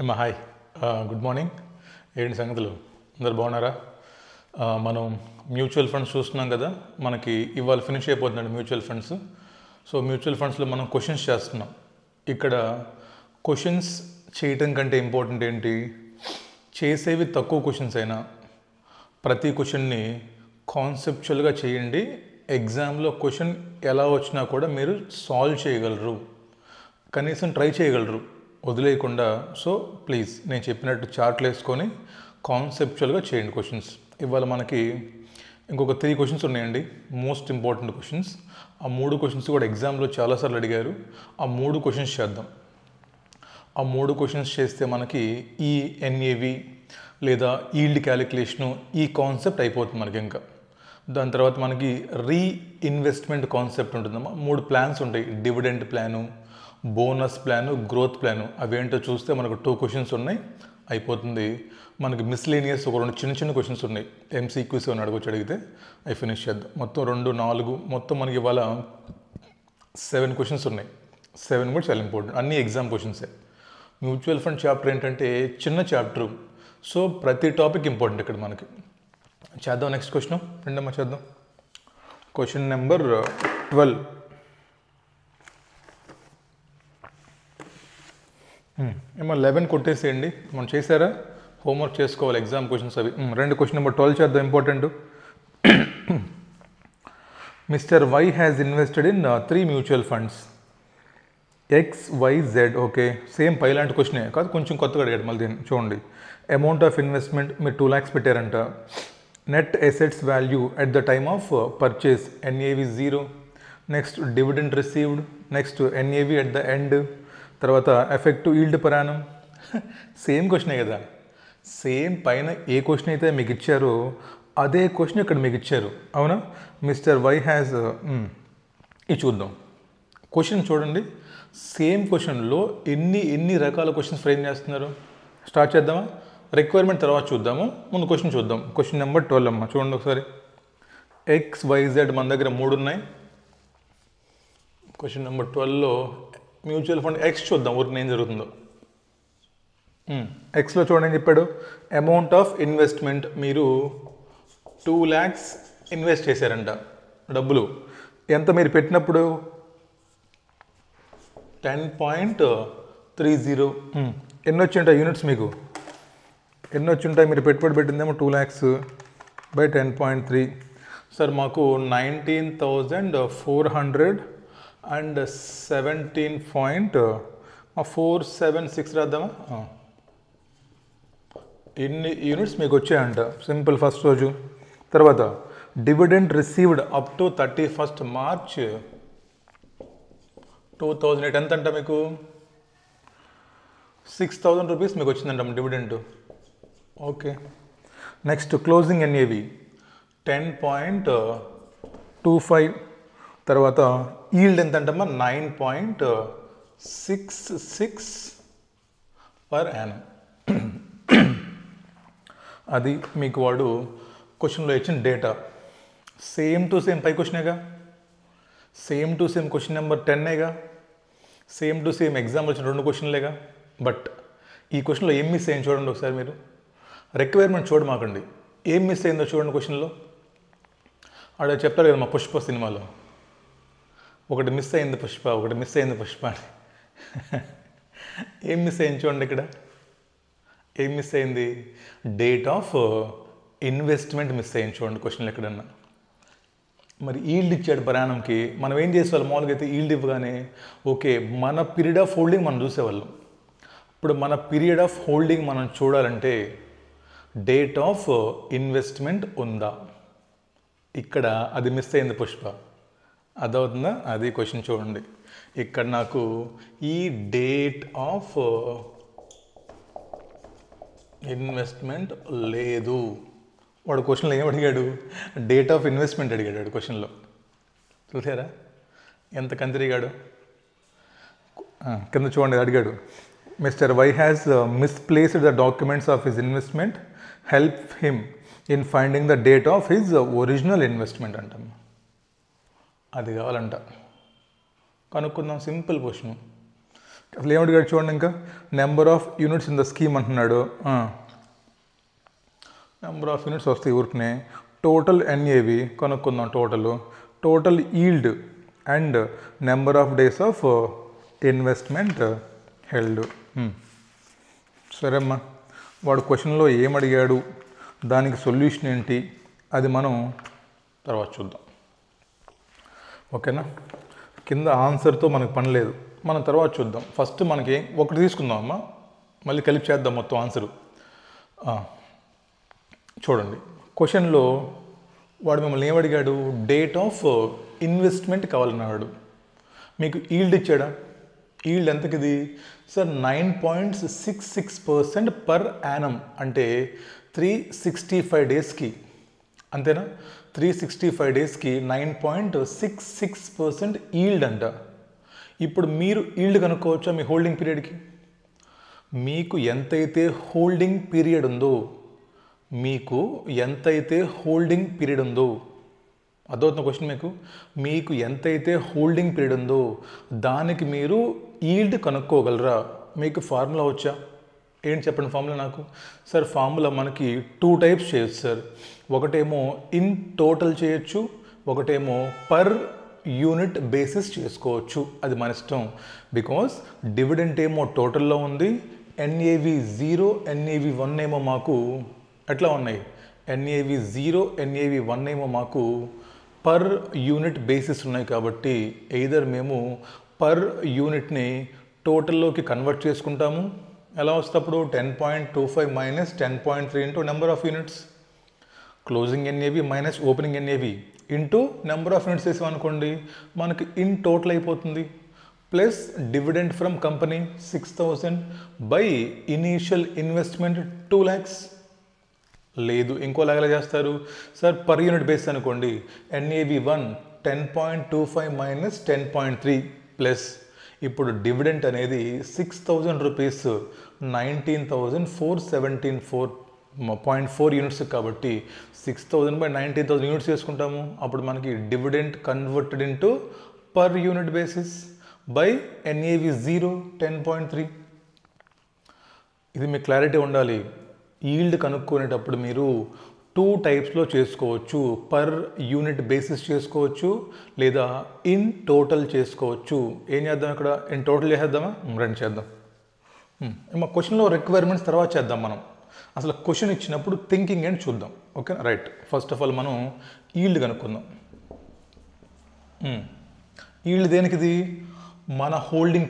అమ్మా hi, good morning. ఏంటి సంగతులు, అందరు బాగున్నారా? మనం మ్యూచువల్ ఫండ్స్ చూస్తున్నాం కదా, మనకి ఇవాళ ఫినిష్ అయిపోతుందండి మ్యూచువల్ ఫండ్స్. సో మ్యూచువల్ ఫండ్స్లో మనం క్వశ్చన్స్ చేస్తున్నాం. ఇక్కడ క్వశ్చన్స్ చేయటం కంటే ఇంపార్టెంట్ ఏంటి, చేసేవి తక్కువ క్వశ్చన్స్ అయినా ప్రతి క్వశ్చన్ని కాన్సెప్చువల్గా చేయండి. ఎగ్జామ్లో క్వశ్చన్ ఎలా వచ్చినా కూడా మీరు సాల్వ్ చేయగలరు, కనీసం ట్రై చేయగలరు, వదిలేయకుండా. సో ప్లీజ్ నేను చెప్పినట్టు చార్ట్లు వేసుకొని కాన్సెప్చువల్గా చేయండి క్వశ్చన్స్. ఇవాళ మనకి ఇంకొక 3 క్వశ్చన్స్ ఉన్నాయండి, మోస్ట్ ఇంపార్టెంట్ క్వశ్చన్స్. ఆ 3 క్వశ్చన్స్ కూడా ఎగ్జామ్లో చాలాసార్లు అడిగారు. ఆ 3 క్వశ్చన్స్ చేద్దాం. ఆ 3 క్వశ్చన్స్ చేస్తే మనకి ఈ ఎన్ఏవి లేదా ఈల్డ్ క్యాలిక్యులేషను ఈ కాన్సెప్ట్ అయిపోతుంది మనకి. ఇంకా దాని తర్వాత మనకి రీఇన్వెస్ట్మెంట్ కాన్సెప్ట్ ఉంటుందమ్మా. 3 ప్లాన్స్ ఉంటాయి, dividend plan, bonus plan, growth plan. అవేంటో చూస్తే మనకు 2 క్వశ్చన్స్ ఉన్నాయి, అయిపోతుంది. మనకి మిస్లేనియస్ ఒక 2 చిన్న చిన్న క్వశ్చన్స్ ఉన్నాయి, ఎంసీక్యూస్ అని అడిగితే అవి ఫినిష్ చేద్దాం. మొత్తం 2, 4 మొత్తం మనకి ఇవాళ 7 క్వశ్చన్స్ ఉన్నాయి. 7 కూడా చాలా ఇంపార్టెంట్, అన్ని ఎగ్జామ్ క్వశ్చన్సే. మ్యూచువల్ ఫండ్ చాప్టర్ ఏంటంటే చిన్న చాప్టరు, సో ప్రతి టాపిక్ ఇంపార్టెంట్ ఇక్కడ మనకి. చేద్దాం నెక్స్ట్ క్వశ్చన్, రెండమ్మా చేద్దాం. Question number 12. ఏమో 11 కొట్టేసేయండి. మనం చేశారా, హోంవర్క్ చేసుకోవాలి, ఎగ్జామ్ క్వశ్చన్స్ అవి. రెండు క్వశ్చన్ నెంబర్ 12 చేద్దాం, important. Mister Y has invested in 3 mutual funds XYZ. Okay, same పైలాంటి క్వశ్చనే కాదు, కొంచెం కొత్తగా అడిగాడు మళ్ళీ. దీన్ని చూడండి. అమౌంట్ ఆఫ్ ఇన్వెస్ట్మెంట్ మీరు 2 lakhs పెట్టారంట. Net assets value at the time of purchase NAV 0. Next dividend received. Next NAV at the end. తర్వాత effective yield per annum. Same క్వశ్చనే కదా, సేమ్ పైన ఏ క్వశ్చన్ అయితే మీకు ఇచ్చారో అదే క్వశ్చన్ ఇక్కడ మీకు ఇచ్చారు, అవునా? మిస్టర్ వై హ్యాస్, ఇది చూద్దాం. క్వశ్చన్ చూడండి, సేమ్ క్వశ్చన్లో ఎన్ని రకాల క్వశ్చన్స్ ఫ్రేమ్ చేస్తున్నారు. స్టార్ట్ చేద్దామా? రిక్వైర్మెంట్ తర్వాత చూద్దాము, ముందు క్వశ్చన్ చూద్దాం. క్వశ్చన్ నెంబర్ 12 అమ్మ, చూడండి ఒకసారి. XYZ మన దగ్గర 3 ఉన్నాయి. క్వశ్చన్ నెంబర్ 12లో మ్యూచువల్ ఫండ్ ఎక్స్ చూద్దాం, ఊరికి ఏం జరుగుతుందో. ఎక్స్లో చూడండి ఏం చెప్పాడు. అమౌంట్ ఆఫ్ ఇన్వెస్ట్మెంట్ మీరు 2 lakhs ఇన్వెస్ట్ చేశారంట. డబ్బులు ఎంత మీరు పెట్టినప్పుడు? 10.30. ఎన్ని వచ్చి ఉంటాయి యూనిట్స్ మీకు? ఎన్ని వచ్చి ఉంటాయి? మీరు పెట్టుబడి పెట్టిందేమో 2 lakhs బై 10.3. సార్ మాకు 19,417.476 రాద్దామా? ఇన్ని యూనిట్స్ మీకు వచ్చాయంట, సింపుల్ ఫస్ట్ రోజు. తర్వాత dividend received up to 31st March 2008. ఎంత అంట మీకు? 6,000 రూపీస్ మీకు వచ్చిందంట dividend. Okay, next closing NAV 10.25. తర్వాత ఈల్డ్ ఎంత అంటమ్మా? 9.66 పర్ యానం. అది మీకు వాడు క్వశ్చన్లో ఇచ్చిన డేటా. సేమ్ టు సేమ్ పై క్వశ్చనేగా, same to same question number 10ఏగా, సేమ్ టు సేమ్ ఎగ్జామ్ వచ్చిన 2 క్వశ్చన్లేగా. బట్ ఈ క్వశ్చన్లో ఏం మిస్ అయ్యింది చూడండి ఒకసారి. మీరు రిక్వైర్మెంట్ చూడమాకండి, ఏం మిస్ అయిందో చూడండి క్వశ్చన్లో. ఆడ చెప్తారు కదా మా పుష్ప సినిమాలో, ఒకటి మిస్ అయింది పుష్ప, ఒకటి మిస్ అయింది పుష్ప అని. ఏం మిస్ అయింది చూడండి ఇక్కడ. ఏం మిస్ అయింది? డేట్ ఆఫ్ ఇన్వెస్ట్మెంట్ మిస్ అయింది చూడండి క్వశ్చన్లు ఎక్కడన్నా. మరి ఈల్డ్ ఇచ్చాడు ప్రయాణంకి, మనం ఏం చేసేవాళ్ళం? మామూలుగా అయితే ఈల్డ్ ఇవ్వగానే ఓకే మన పీరియడ్ ఆఫ్ హోల్డింగ్ మనం చూసేవాళ్ళం. ఇప్పుడు మన పీరియడ్ ఆఫ్ హోల్డింగ్ మనం చూడాలంటే డేట్ ఆఫ్ ఇన్వెస్ట్మెంట్ ఉందా? ఇక్కడ అది మిస్ అయింది పుష్ప, అదవుతుందా? అది క్వశ్చన్ చూడండి. ఇక్కడ నాకు ఈ డేట్ ఆఫ్ ఇన్వెస్ట్మెంట్ లేదు. వాడు క్వశ్చన్లో ఏం అడిగాడు? డేట్ ఆఫ్ ఇన్వెస్ట్మెంట్ అడిగాడు వాడు క్వశ్చన్లో. చూసారా ఎంత కంతిరిగాడు? కింద చూడండి అడిగాడు. Mister Y has misplaced the documents of his investment, help him in finding the date of his original investment అంటాం. అది కావాలంట, కనుక్కుందాం. Simple question. అసలు ఏమడిగాడు చూడండి, ఇంకా number of units in the scheme అంటున్నాడు. నెంబర్ ఆఫ్ యూనిట్స్ వస్తాయి ఊరికనే. టోటల్ ఎన్ఏవి కనుక్కుందాం. Total yield and number of days of investment held. సరే అమ్మా, వాడు క్వశ్చన్లో ఏమడిగాడు, దానికి సొల్యూషన్ ఏంటి, అది మనం తర్వాత చూద్దాం. ఓకేనా? కింద ఆన్సర్తో మనకు పని లేదు, మనం తర్వాత చూద్దాం. ఫస్ట్ మనకి ఒకటి తీసుకుందాం అమ్మా, మళ్ళీ కలిపి చేద్దాం మొత్తం ఆన్సరు. చూడండి, క్వశ్చన్లో వాడు మిమ్మల్ని ఏమడిగాడు, డేట్ ఆఫ్ ఇన్వెస్ట్మెంట్ కావాలన్నాడు. మీకు ఈల్డ్ ఇచ్చాడా? ఈల్డ్ ఎంతకిది సార్? 9.66% పర్ యానం, అంటే 365 డేస్కి. అంతేనా? 365 డేస్కి 9.66% ఈల్డ్ అంట. ఇప్పుడు మీరు ఈల్డ్ కనుక్కోవచ్చా మీ హోల్డింగ్ పీరియడ్కి? మీకు ఎంతైతే హోల్డింగ్ పీరియడ్ ఉందో, అర్థమవుతున్న క్వశ్చన్ మీకు ఎంతైతే హోల్డింగ్ పీరియడ్ ఉందో దానికి మీరు ఈల్డ్ కనుక్కోగలరా? మీకు ఫార్ములా వచ్చా? ఏంటి చెప్పండి ఫార్ములా నాకు. సార్ ఫార్ములా మనకి 2 టైప్స్ చేయొచ్చు సార్. ఒకటేమో ఇన్ టోటల్ చేయొచ్చు, ఒకటేమో పర్ యూనిట్ బేసిస్ చేసుకోవచ్చు. అది మన ఇష్టం. బికాస్ డివిడెంట్ ఏమో టోటల్లో ఉంది, ఎన్ఏవి 0 ఎన్ఏవి 1 ఏమో మాకు ఎట్లా ఉన్నాయి, ఎన్ఏవి 0 ఎన్ఏవి 1 ఏమో మాకు పర్ యూనిట్ బేసిస్ ఉన్నాయి. కాబట్టి ఎయిదర్ మేము పర్ యూనిట్ని టోటల్లోకి కన్వర్ట్ చేసుకుంటాము. ఎలా వస్తప్పుడు 10.25 minus 10.3 into number of units, closing NAV minus opening NAV into number of units వేసామనుకోండి, మనకి ఇన్ టోటల్ అయిపోతుంది. Plus dividend from company 6,000 by initial investment 2 lakhs. లేదు, ఇంకోలాగా చేస్తారు సార్, పర్ యూనిట్ బేస్ అనుకోండి, ఎన్ఏవి 1 10.25 మైనస్ 10.3 ప్లస్ ఇప్పుడు dividend అనేది 6,000 rupees 19,417.4 units. కాబట్టి 6,000 బై 19,000 యూనిట్స్ చేసుకుంటాము. అప్పుడు మనకి dividend converted into per unit basis by NAV 0 10.3. ఇది మీకు క్లారిటీ ఉండాలి. ఈల్డ్ కనుక్కునేటప్పుడు మీరు 2 టైప్స్లో చేసుకోవచ్చు. పర్ యూనిట్ బేసిస్ చేసుకోవచ్చు, లేదా ఇన్ టోటల్ చేసుకోవచ్చు. ఏం చేద్దాం ఇక్కడ? ఇన్ టోటల్ చేద్దామా? రెండు చేద్దాం. మా క్వశ్చన్లో రిక్వైర్మెంట్స్ తర్వాత చేద్దాం. మనం అసలు క్వశ్చన్ ఇచ్చినప్పుడు థింకింగ్ ఏంటి చూద్దాం. Okay right. First of all మనం ఈల్డ్ కనుక్కుందాం. ఈల్డ్ దేనికిది? మన హోల్డింగ్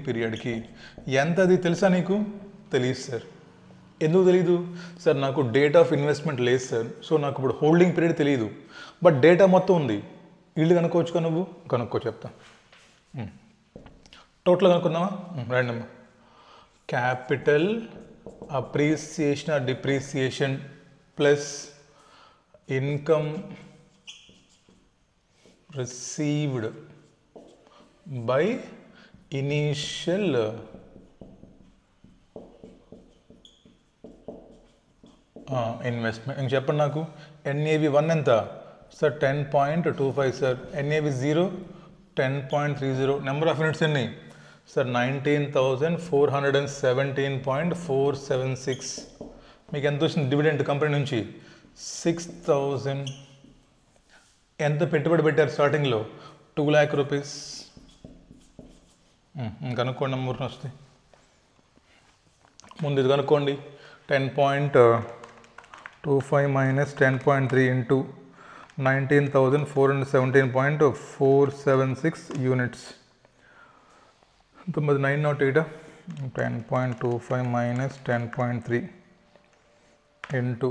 పీరియడ్కి. ఎంత అది తెలుసా నీకు? తెలియదు సార్. ఎందుకు తెలీదు సార్? నాకు డేట్ ఆఫ్ ఇన్వెస్ట్మెంట్ లేదు సార్. సో నాకు ఇప్పుడు హోల్డింగ్ పీరియడ్ తెలియదు, బట్ డేటా మొత్తం ఉంది. ఈల్డ్ కనుక్కోవచ్చుగా నువ్వు? కనుక్కో, చెప్తా. టోటల్ కనుక్కుందామా? రండి అమ్మా. Capital appreciation or depreciation plus income received by initial investment. ఇంక చెప్పండి నాకు. ఎన్ఏవి 1 ఎంత sir? 10.25 sir. NAV 0 10.30. Number of units ఎన్ని సార్? 19,417.476. మీకు ఎంత వచ్చింది డివిడెంట్ కంపెనీ నుంచి? 6,000. ఎంత పెట్టుబడి పెట్టారు స్టార్టింగ్లో? 2 lakh రూపీస్. కనుక్కోండి, నెంబర్ వస్తాయి. ముందు ఇది కనుక్కోండి. 10.25 minus 10.3 into 19,417.476 units. 908. 10.25 minus 10.3 into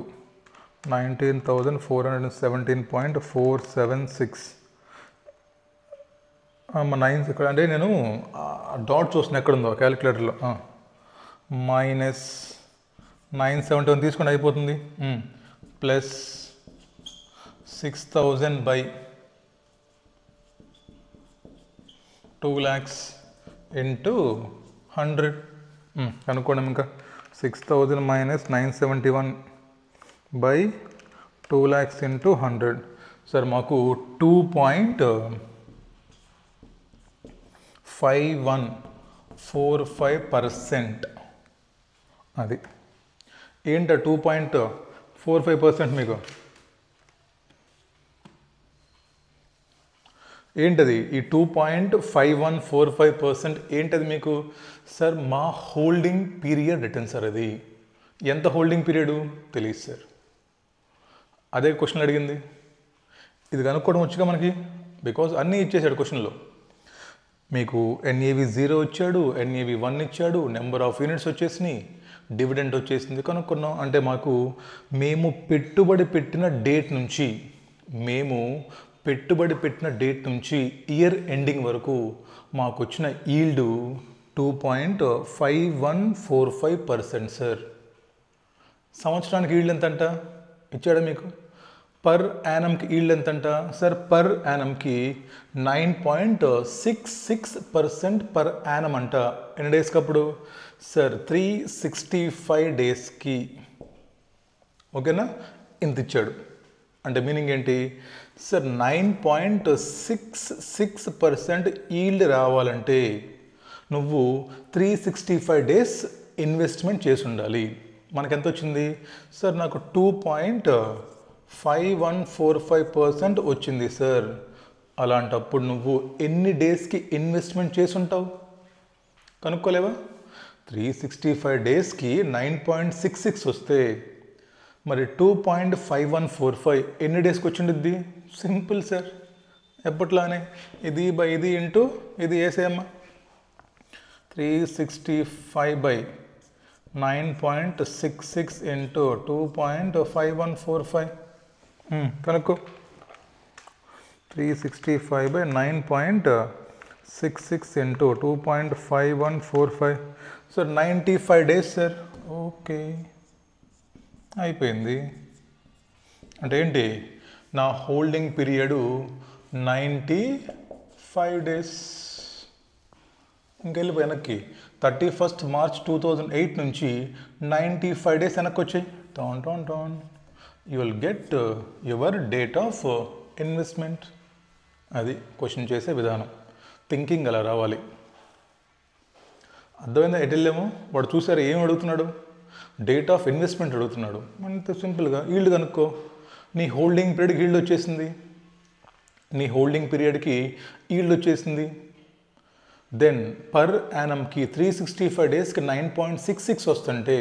19,417.476. 9 ఇక్కడ అంటే నేను డాట్ చూస్తున్నా ఎక్కడుందో క్యాలిక్యులేటర్లో. మైనస్ 971 తీసుకుంటే అయిపోతుంది. Plus 6,000 by 2 lakhs into 100. కనుక్కోండి ఇంకా. 6,000 minus 971 by 2 lakhs into 100. Sir మాకు 2.5145%. అది ఏంట 2.45% మీకు ఏంటది? ఈ 2.5145% ఏంటది మీకు? సార్ మా హోల్డింగ్ పీరియడ్ రిటర్న్ సార్. అది ఎంత హోల్డింగ్ పీరియడ్ తెలియదు సార్. అదే క్వశ్చన్ అడిగింది. ఇది కనుక్కోవడం వచ్చుగా మనకి, బికాజ్ అన్నీ ఇచ్చేసాడు క్వశ్చన్లో. మీకు NAV 0 ఇచ్చాడు, NAV 1 ఇచ్చాడు, నెంబర్ ఆఫ్ యూనిట్స్ వచ్చేసినాయి, డివిడెండ్ వచ్చేసింది. కనుక్కున్నాం అంటే మాకు మేము పెట్టుబడి పెట్టిన డేట్ నుంచి ఇయర్ ఎండింగ్ వరకు మాకు వచ్చిన ఈల్డ్ 2.5145% సార్. సంవత్సరానికి ఈల్డ్ ఎంతంట ఇచ్చాడా మీకు? పర్ యానమ్కి ఈల్డ్ ఎంతంట సార్? పర్ యానమ్కి 9.66% పర్ యానం అంట. ఎన్ని డేస్కి అప్పుడు సార్? 365 డేస్కి. ఓకేనా? ఇంత ఇచ్చాడు అంటే మీనింగ్ ఏంటి సార్? 9.66% ఈల్డ్ రావాలంటే నువ్వు 365 డేస్ ఇన్వెస్ట్మెంట్ చేసి ఉండాలి. మనకెంత వచ్చింది సార్? నాకు 2.5145% వచ్చింది సార్. అలాంటప్పుడు నువ్వు ఎన్ని డేస్కి ఇన్వెస్ట్మెంట్ చేసి ఉంటావు కనుక్కోలేవా? 365 డేస్కి 9.66 వస్తే మరి 2.5145 ఎన్ని డేస్కి వచ్చిండిద్ది? సింపుల్ సార్, ఎప్పట్లానే ఇది బై ఇది ఇంటూ ఇది వేసేయమ్మా. 365/9.66 ఇంటూ 2.5145 కనుక్కో. 365/9.66 into 2.5145 sir 95 days sir. Okay, అయిపోయింది. అంటే ఏంటి? నా హోల్డింగ్ పీరియడ్ 95 డేస్. ఇంకెళ్ళిపోయి వెనక్కి 31 మార్చ్ 2008 నుంచి 95 డేస్ వెనక్కి వచ్చాయి. Town you will get your date of investment. అది క్వశ్చన్ చేసే విధానం, థింకింగ్ అలా రావాలి. అర్థమైందా? ఎటు వెళ్ళాము? వాడు చూసారు ఏం అడుగుతున్నాడు? డేట్ ఆఫ్ ఇన్వెస్ట్మెంట్ అడుగుతున్నాడు. అంత సింపుల్గా ఈల్డ్ కనుక్కో. నీ హోల్డింగ్ పీరియడ్కి ఈల్డ్ వచ్చేసింది. దెన్ పర్ యానమ్కి 365 డేస్కి 9.66 వస్తుంటే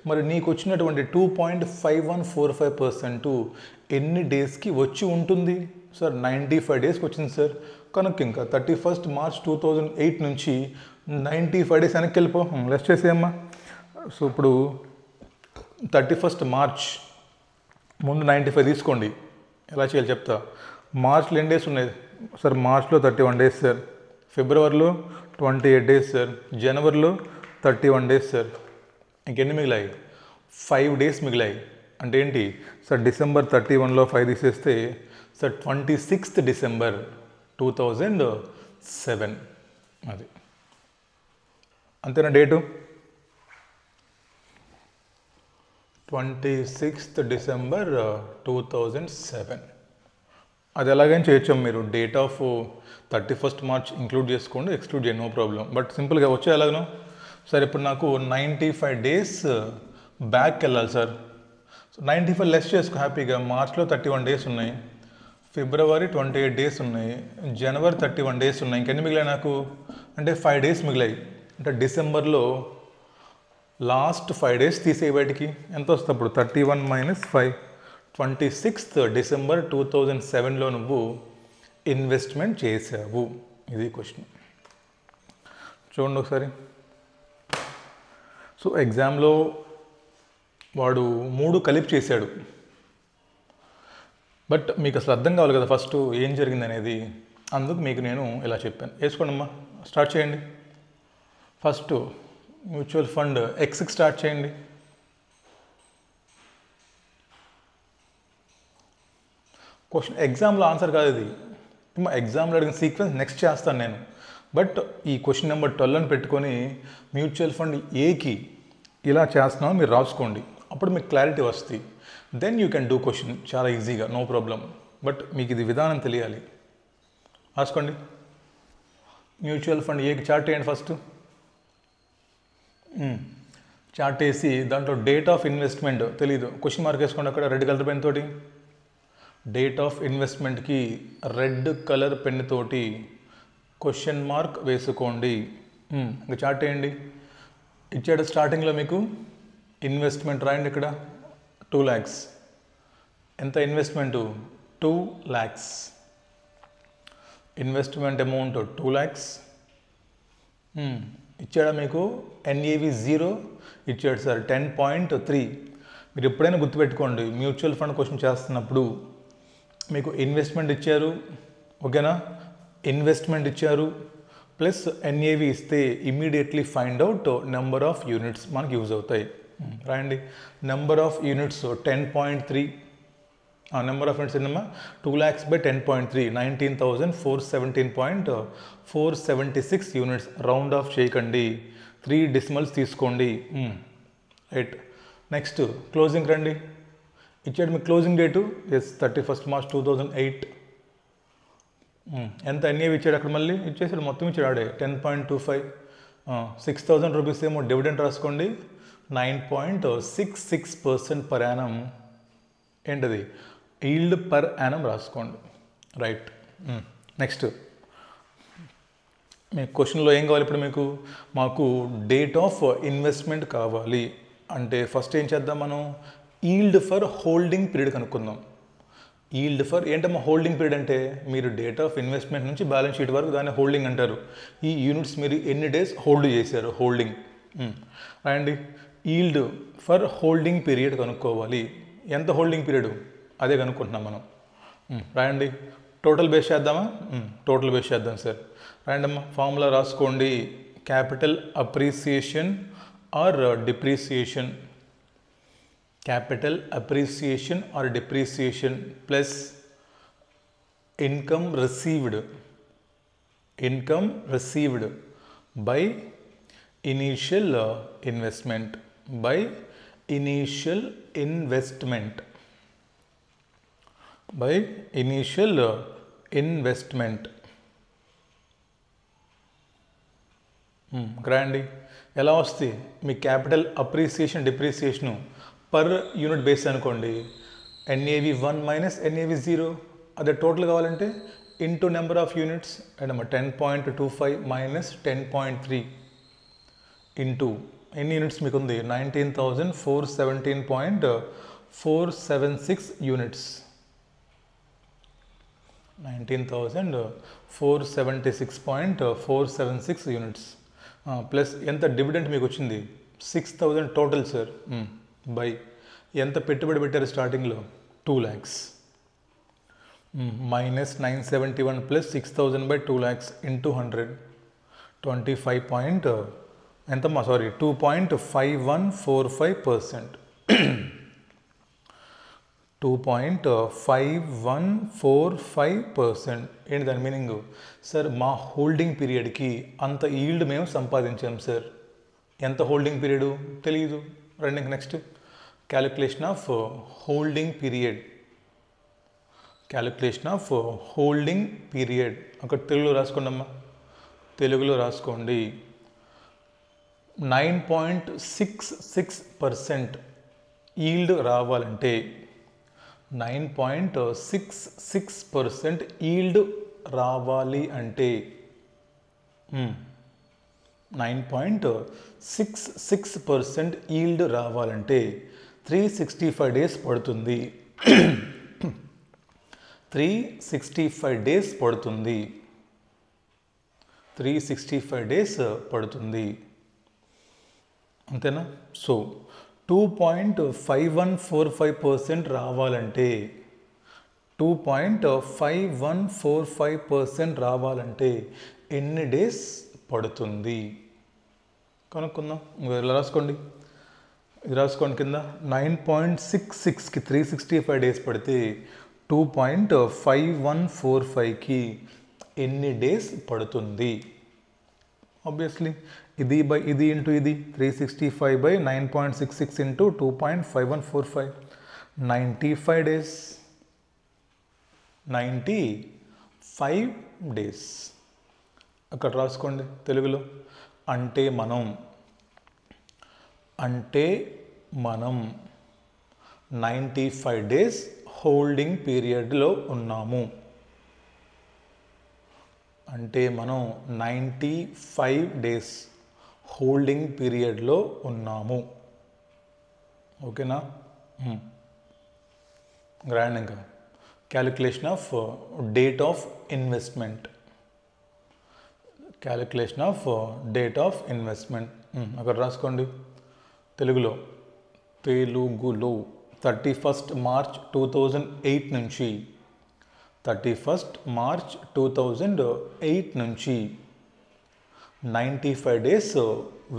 మరి నీకు వచ్చినటువంటి 2.5145% ఎన్ని డేస్కి వచ్చి ఉంటుంది సార్? 95 డేస్కి వచ్చింది సార్. కనుక ఇంకా 31 మార్చ్ 2008 నుంచి 95 డేస్ వెనక్కి వెళ్ళిపో. లెస్ చేసేయమ్మా. సో ఇప్పుడు 31 మార్చ్ ముందు 95 తీసుకోండి. ఎలా చేయాలి చెప్తా. మార్చ్లో ఎన్ని డేస్ ఉన్నాయి సార్? మార్చ్లో 31 డేస్ సార్. ఫిబ్రవరిలో 28 డేస్ సార్. జనవరిలో 31 డేస్ సార్. ఇంకెన్ని మిగిలాయి? 5 డేస్ మిగిలాయి. అంటే ఏంటి సార్? డిసెంబర్ 31లో 5 తీసేస్తే సార్ 26 డిసెంబర్ 2007. అది అంతేనా డేటు? 26 డిసెంబర్ 2007. అది ఎలాగైనా చేయొచ్చాం. మీరు డేట్ ఆఫ్ 31 మార్చ్ ఇంక్లూడ్ చేసుకోండి, ఎక్స్క్లూడ్ చేయండి, నో ప్రాబ్లం. బట్ సింపుల్గా వచ్చే ఎలాగనో సార్. ఇప్పుడు నాకు 95 డేస్ బ్యాక్ వెళ్ళాలి సార్. సో 95 లెస్ చేసుకో హ్యాపీగా. మార్చ్లో 31 డేస్ ఉన్నాయి, ఫిబ్రవరి 28 డేస్ ఉన్నాయి, జనవరి 31 డేస్ ఉన్నాయి. ఇంకెన్ని మిగిలాయి నాకు? అంటే 5 డేస్ మిగిలాయి. అంటే డిసెంబర్లో లాస్ట్ 5 డేస్ తీసే బయటికి ఎంత వస్తుంది అప్పుడు? 31 - 5 26 డిసెంబర్ 2007లో నువ్వు ఇన్వెస్ట్మెంట్ చేసావు. ఇది క్వశ్చన్. చూడండి ఒకసారి. సో ఎగ్జామ్లో వాడు 3 కలిపి చేశాడు. బట్ మీకు అసలు అర్థం కావాలి కదా ఫస్ట్ ఏం జరిగింది అనేది. అందుకు మీకు నేను ఇలా చెప్పాను. వేసుకోండమ్మా, స్టార్ట్ చేయండి. ఫస్ట్ మ్యూచువల్ ఫండ్ ఎక్స్కి స్టార్ట్ చేయండి. క్వశ్చన్ ఎగ్జామ్లో ఆన్సర్ కాదు ఇది. ఎగ్జామ్లో అడిగిన సీక్వెన్స్ నెక్స్ట్ చేస్తాను నేను. బట్ ఈ క్వశ్చన్ నెంబర్ 12 అని పెట్టుకొని మ్యూచువల్ ఫండ్ ఏకి ఇలా చేస్తున్నామో మీరు రాసుకోండి. అప్పుడు మీకు క్లారిటీ వస్తుంది. Then you can do question చాలా ఈజీగా, నో ప్రాబ్లం. బట్ మీకు ఇది విధానం తెలియాలి. రాసుకోండి. మ్యూచువల్ ఫండ్ ఏకి చార్ట్ వేయండి ఫస్ట్. చార్ట్ వేసి దాంట్లో డేట్ ఆఫ్ ఇన్వెస్ట్మెంట్ తెలీదు, క్వశ్చన్ మార్క్ వేసుకోండి అక్కడ రెడ్ కలర్ పెన్ తోటి. డేట్ ఆఫ్ ఇన్వెస్ట్మెంట్కి రెడ్ కలర్ పెన్ తోటి క్వశ్చన్ మార్క్ వేసుకోండి. ఇంకా చార్ట్ వేయండి. ఇచ్చాడు స్టార్టింగ్లో మీకు ఇన్వెస్ట్మెంట్ రాయండి ఇక్కడ 2 lakhs. ఎంత investment? 2 lakhs. Investment amount 2 lakhs. ఇచ్చాడా మీకు? NAV 0 ఇచ్చాడు సార్ 10.3. మీరు ఎప్పుడైనా గుర్తుపెట్టుకోండి, మ్యూచువల్ ఫండ్ క్వశ్చన్ చేస్తున్నప్పుడు మీకు ఇన్వెస్ట్మెంట్ ఇచ్చారు, ఓకేనా, ఇన్వెస్ట్మెంట్ ఇచ్చారు ప్లస్ NAV ఇస్తే immediately find out number of units మనకి యూజ్ అవుతాయి. రాయండి. Number of units 10.3. Number of units ఎన్నమ్మా? 2 lakhs by 10.3 19,417.476 units. Round off చేయకండి, 3 decimals తీసుకోండి. రైట్. నెక్స్ట్ క్లోజింగ్ రండి. ఇచ్చాడు మీకు క్లోజింగ్ డేటు 31st March 2008. ఎంత NAV ఇచ్చాడు అక్కడ? మళ్ళీ ఇచ్చేసాడు, మొత్తం ఇచ్చాడు ఆడే 10.25. 6,000 రూపీస్ ఏమో డివిడెంట్ రాసుకోండి. 9.66% per annum ఏంటది? ఈల్డ్ పర్ యానం రాసుకోండి. రైట్. నెక్స్ట్ మీ క్వశ్చన్లో ఏం కావాలి ఇప్పుడు మీకు? మాకు డేట్ ఆఫ్ ఇన్వెస్ట్మెంట్ కావాలి అంటే ఫస్ట్ ఏం చేద్దాం మనం? ఈల్డ్ ఫర్ హోల్డింగ్ పీరియడ్ కనుక్కుందాం. ఈల్డ్ ఫర్ ఏంటమ్మా హోల్డింగ్ పీరియడ్ అంటే? మీరు డేట్ ఆఫ్ ఇన్వెస్ట్మెంట్ నుంచి బ్యాలెన్స్ షీట్ వరకు దాన్ని హోల్డింగ్ అంటారు. ఈ యూనిట్స్ మీరు ఎన్ని డేస్ హోల్డ్ చేశారు, హోల్డింగ్. రాయండి. ఈల్డ్ ఫర్ హోల్డింగ్ పీరియడ్ కనుక్కోవాలి. ఎంత హోల్డింగ్ పీరియడ్ అదే కనుక్కుంటున్నాం మనం. రాయండి. టోటల్ బేస్ చేద్దామా? టోటల్ బేస్ చేద్దాం సార్. రాయండి అమ్మా. ఫార్ములా రాసుకోండి. Capital appreciation or depreciation. Capital appreciation or depreciation plus income received by initial investment గ్రాండి. ఎలా వస్తుంది మీ capital appreciation depreciation? Per unit base అనుకోండి. NAV 1 మైనస్ NAV 0 అదే టోటల్ కావాలంటే into number of units and 10.25 minus 10.3 into ఎన్ని units మీకు ఉంది? 19,417.476 యూనిట్స్. 19,476.476 యూనిట్స్ ప్లస్ ఎంత డివిడెంట్ మీకు వచ్చింది? 6,000 టోటల్ సార్. బై ఎంత పెట్టుబడి పెట్టారు స్టార్టింగ్లో? 2 lakhs. Minus 971 plus 6,000 by 2 lakhs into 100 25 ఎంతమ్మా? సారీ 2.5145%. 2.5145%. ఏంటి దాని మీనింగ్? సార్ మా హోల్డింగ్ పీరియడ్కి అంత ఈల్డ్ మేము సంపాదించాం సార్. ఎంత హోల్డింగ్ పీరియడ్ తెలీదు. రండి next. Calculation of holding period. అక్కడ తెలుగులో రాసుకోండి అమ్మా. తెలుగులో రాసుకోండి. 9.66% ఈల్డ్ రావాలంటే 9.66% ఈల్డ్ రావాలి అంటే 9.66% ఈల్డ్ రావాలంటే 365 డేస్ పడుతుంది. 365 డేస్ పడుతుంది. 365 డేస్ పడుతుంది. అంతేనా? సో 2.5145% రావాలంటే 2.5145% రావాలంటే ఎన్ని డేస్ పడుతుంది కనుక్కుందాం. ఇలా రాసుకోండి. ఇది రాసుకోండి కింద. 9.66కి 365 డేస్ పడితే 2.5145కి ఎన్ని డేస్ పడుతుంది? ఆబ్వియస్లీ ఇది బై ఇది ఇంటూ ఇది 365 by 9.66 ఇంటూ 2.5145 95 డేస్. 95 డేస్. అక్కడ రాసుకోండి తెలుగులో. అంటే మనం 95 డేస్ హోల్డింగ్ పీరియడ్లో ఉన్నాము. అంటే మనం 95 డేస్ హోల్డింగ్ పీరియడ్లో ఉన్నాము. ఓకేనా? గ్రాండ్. ఇంకా calculation of date of investment. Calculation of date of investment అక్కడ రాసుకోండి తెలుగులో. 31 మార్చ్ 2008 నుంచి 31 మార్చ్ 2008 నుంచి 95 డేస్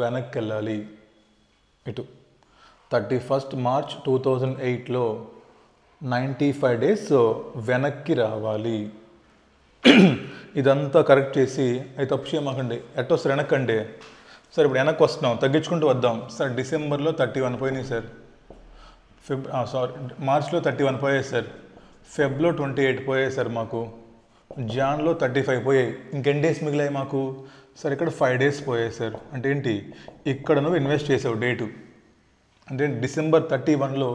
వెనక్కి వెళ్ళాలి. ఇటు 31 మార్చ్ 2008లో 95 డేస్ వెనక్కి రావాలి. ఇదంతా కరెక్ట్ చేసి అది తప్పు చేయమాకండి. ఎట్టొస్తారు వెనక్కి అంటే? సార్ ఇప్పుడు వెనక్కి వస్తున్నాం, తగ్గించుకుంటూ వద్దాం. సార్ డిసెంబర్లో 31 పోయినాయి సార్. మార్చ్లో 31 పోయాయి సార్. ఫెబ్లో 28 పోయాయి సార్ మాకు. జాన్లో 35 పోయాయి. ఇంకెన్ని డేస్ మిగిలాయి మాకు? సార్ ఇక్కడ 5 డేస్ పోయాయి సార్. అంటే ఏంటి? ఇక్కడ నువ్వు ఇన్వెస్ట్ చేసావు డేటు. అంటే డిసెంబర్ 31లో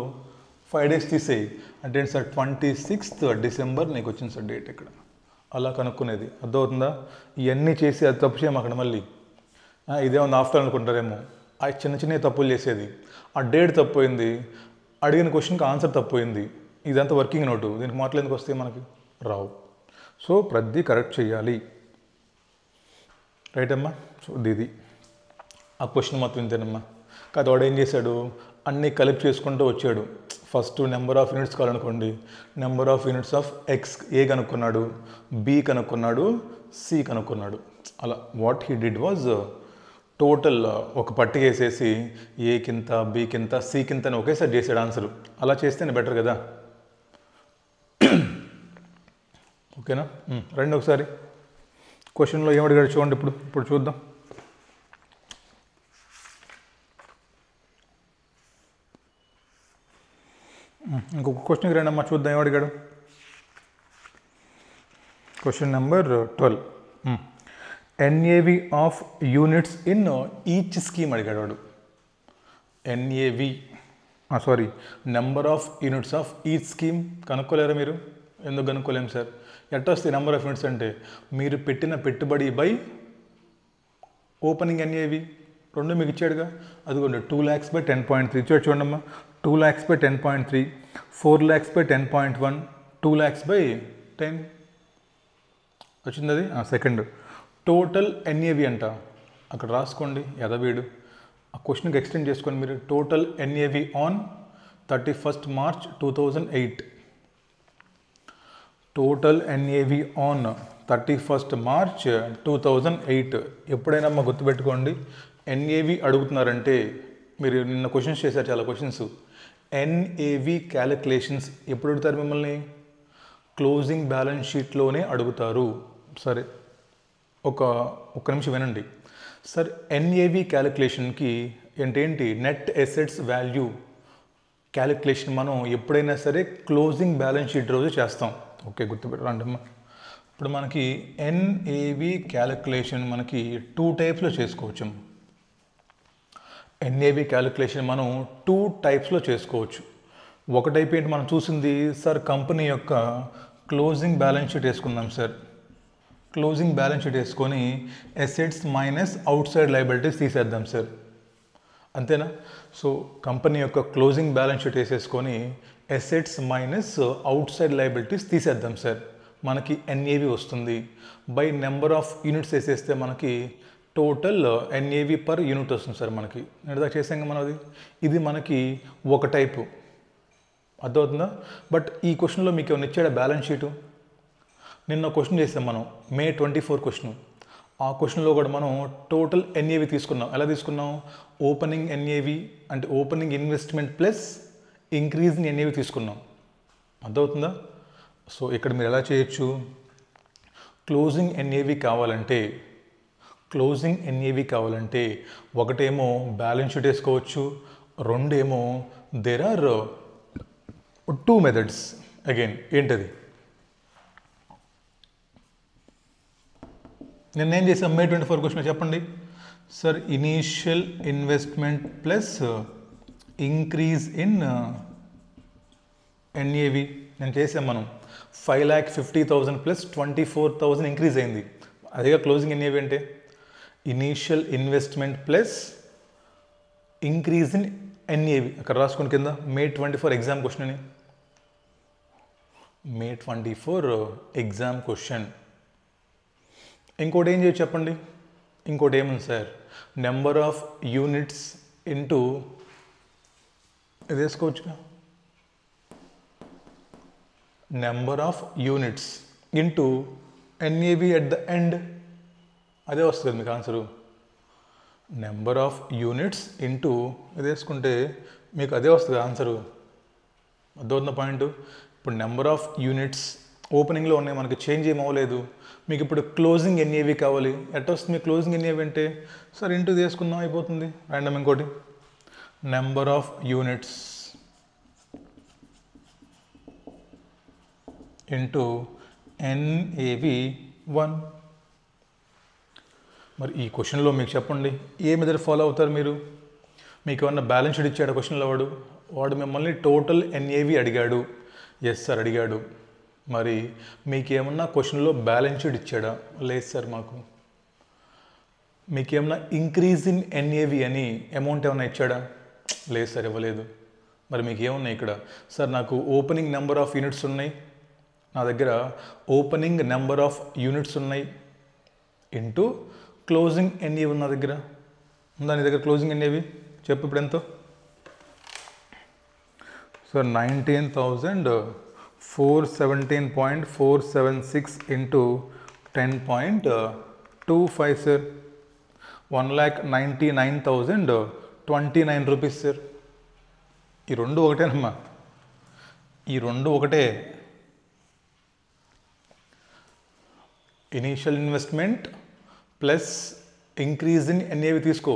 5 డేస్ తీసేయి. అంటే ఏంటి సార్? 26th డిసెంబర్ నీకు వచ్చింది సార్ డేట్ ఇక్కడ. అలా కనుక్కునేది అర్థమవుతుందా? ఇవన్నీ చేసి అది తప్పు చేయము అక్కడ. మళ్ళీ ఇదేమన్నా ఆఫ్టర్ అనుకుంటారేమో. ఆ చిన్న చిన్న తప్పులు చేసేది. ఆ డేట్ తప్పోయింది, అడిగిన క్వశ్చన్కి ఆన్సర్ తప్పోయింది. ఇదంతా వర్కింగ్ నోటు. దీనికి మాటలు ఎందుకు వస్తాయి? మనకి రావు. సో ప్రతి కరెక్ట్ చేయాలి. రైట్ అమ్మా? సో ఇది ఆ క్వశ్చన్ మొత్తం ఇంతేనమ్మా. కాదు వాడు ఏం చేశాడు? అన్నీ కలిపి చేసుకుంటూ వచ్చాడు. ఫస్ట్ నెంబర్ ఆఫ్ యూనిట్స్ కావాలనుకోండి, number of units of X A కనుక్కున్నాడు, బి కనుక్కున్నాడు, సి కనుక్కున్నాడు. అలా what he did was total ఒక పట్టిక వేసేసి ఏకింత, బీకింత, సికింత అని ఒకేసారి చేసాడు ఆన్సర్. అలా చేస్తేనే బెటర్ కదా. ఓకేనా? రండి ఒకసారి క్వశ్చన్లో ఏమడిగాడు చూడండి. ఇప్పుడు చూద్దాం. ఇంకొక క్వశ్చన్కి రండి అమ్మా, చూద్దాం ఏమడిగాడు. Question number 12. NAV of units in each scheme అడిగాడు వాడు. NAV number of units of each scheme కనుక్కోలేరా మీరు? ఎందుకు కనుక్కోలేము సార్? ఎట్లా వస్తాయి నెంబర్ ఆఫ్ యూనిట్స్ అంటే? మీరు పెట్టిన పెట్టుబడి బై ఓపెనింగ్ ఎన్ఏవి రెండు మీకు ఇచ్చాడుగా. అదిగోండి 2 lakhs by 10.3 ఇచ్చాడు చూడండి అమ్మా. 2 lakhs by 10.3, 4 lakhs by 10.1, 2 lakhs by 10 వచ్చింది. అది సెకండ్. టోటల్ ఎన్ఏవి అంట. అక్కడ రాసుకోండి ఎదవీడు. ఆ క్వశ్చన్కి ఎక్స్టెండ్ చేసుకోండి మీరు. Total NAV on 31 March 2008. Total NAV on 31 March 2008. ఎప్పుడైనా మా గుర్తుపెట్టుకోండి, ఎన్ఏవి అడుగుతున్నారంటే మీరు నిన్న క్వశ్చన్స్ చేశారు, చాలా క్వశ్చన్స్. ఎన్ఏవి క్యాలిక్యులేషన్స్ ఎప్పుడు అడుగుతారు మిమ్మల్ని? క్లోజింగ్ బ్యాలెన్స్ షీట్లోనే అడుగుతారు. సరే ఒక్క నిమిషం వినండి సార్. ఎన్ఏవి క్యాలిక్యులేషన్కి ఏంటి? నెట్ అసెట్స్ వాల్యూ క్యాలిక్యులేషన్ మనం ఎప్పుడైనా సరే క్లోజింగ్ బ్యాలెన్స్ షీట్ రోజు చేస్తాం. ఓకే, గుర్తుపెట్టండి అమ్మా. ఇప్పుడు మనకి ఎన్ఏవి క్యాలిక్యులేషన్ మనకి 2 టైప్స్లో చేసుకోవచ్చు. ఎన్ఏవి క్యాలిక్యులేషన్ మనం 2 టైప్స్లో చేసుకోవచ్చు. ఒక టైప్ ఏంటి మనం చూసింది సార్? కంపెనీ యొక్క క్లోజింగ్ బ్యాలెన్స్ షీట్ వేసుకుందాం సార్. క్లోజింగ్ బ్యాలెన్స్ షీట్ వేసుకొని assets minus out side liabilities తీసేద్దాం సార్. అంతేనా? సో కంపెనీ యొక్క క్లోజింగ్ బ్యాలెన్స్ షీట్ వేసేసుకొని assets minus out side liabilities తీసేద్దాం సార్. మనకి ఎన్ఏవి వస్తుంది. బై నెంబర్ ఆఫ్ యూనిట్స్ వేసేస్తే మనకి టోటల్ ఎన్ఏవి పర్ యూనిట్ వస్తుంది సార్. మనకి నిన్నదా చేసాం మనది. ఇది మనకి ఒక టైపు. అర్థమవుతుందా? బట్ ఈ క్వశ్చన్లో మీకు ఏమైనా ఇచ్చాడా బ్యాలెన్స్ షీటు? నిన్న క్వశ్చన్ చేసాం మనం, May 24 క్వశ్చన్. ఆ క్వశ్చన్లో కూడా మనం టోటల్ ఎన్ఏవి తీసుకున్నాం. ఎలా తీసుకున్నాం? ఓపెనింగ్ ఎన్ఏవి అంటే opening investment plus increasing NAV తీసుకున్నాం. అర్థమవుతుందా? సో ఇక్కడ మీరు ఎలా చేయొచ్చు? క్లోజింగ్ ఎన్ఏవి కావాలంటే ఒకటేమో బ్యాలెన్స్ షీట్ వేసుకోవచ్చు, రెండేమో దేర్ ఆర్ 2 మెథడ్స్. అగైన్ ఏంటది? నిన్నేం చేసాం మే 24 క్వశ్చన్ చెప్పండి sir. Initial investment plus increase in NAV నేను చేసాం మనం. 5,50,000 ప్లస్ 24,000 ఇంక్రీజ్ అయింది. అదేగా క్లోజింగ్ ఎన్ఏవి అంటే. Initial investment plus increase in NAV అక్కడ రాసుకుని కింద మే 24 ఎగ్జామ్ క్వశ్చన్ అని. మే 24 ఎగ్జామ్ క్వశ్చన్. ఇంకోటి ఏం చేయొచ్చు చెప్పండి. ఇంకోటి ఏముంది sir, number of units into ఇది వేసుకోవచ్చుగా, number of units into NAV at the end. అదే వస్తుంది మీకు answer. Number of units into ఇది వేసుకుంటే మీకు అదే వస్తుంది ఆన్సరు. అర్థమవుతున్న పాయింట్. ఇప్పుడు నెంబర్ ఆఫ్ యూనిట్స్ ఓపెనింగ్లో ఉన్నాయి, మనకి చేంజ్ ఏం అవ్వలేదు. మీకు ఇప్పుడు క్లోజింగ్ ఎన్ఏవి కావాలి. ఎట్లా వస్తుంది మీకు క్లోజింగ్ ఎన్ఏవి అంటే, సార్ ఇంటూ తీసుకుందాం అయిపోతుంది. ర్యాండమ్ ఇంకోటి number of units into NAV 1. మరి ఈ క్వశ్చన్లో మీకు చెప్పండి ఏ మెథడ్ ఫాలో అవుతారు మీరు. మీకు ఏమన్నా బ్యాలెన్స్ షీట్ ఇచ్చాడు క్వశ్చన్లో వాడు మిమ్మల్ని టోటల్ ఎన్ఏవి అడిగాడు. ఎస్ సార్ అడిగాడు. మరి మీకేమన్నా క్వశ్చన్లో బ్యాలెన్స్ షీట్ ఇచ్చాడా? లేదు సార్ మాకు. మీకేమన్నా ఇంక్రీజ్ ఇన్ ఎన్ఏవి అని అమౌంట్ ఏమన్నా ఇచ్చాడా? లేదు సార్ ఇవ్వలేదు. మరి మీకు ఏమున్నాయి ఇక్కడ, సార్ నాకు ఓపెనింగ్ నెంబర్ ఆఫ్ యూనిట్స్ ఉన్నాయి, నా దగ్గర ఓపెనింగ్ నెంబర్ ఆఫ్ యూనిట్స్ ఉన్నాయి ఇంటూ క్లోజింగ్ ఎన్ఏవి నా దగ్గర ఉందా? నీ దగ్గర క్లోజింగ్ ఎన్ఏవి చెప్పు ఇప్పుడు ఎంతో. Sir 19,417.476 into 10.25 sir. 1,99,029 rupees sir. ఈ రెండు ఒకటేనమ్మా, ఈ రెండు ఒకటే. Initial investment plus increase in NAV తీసుకో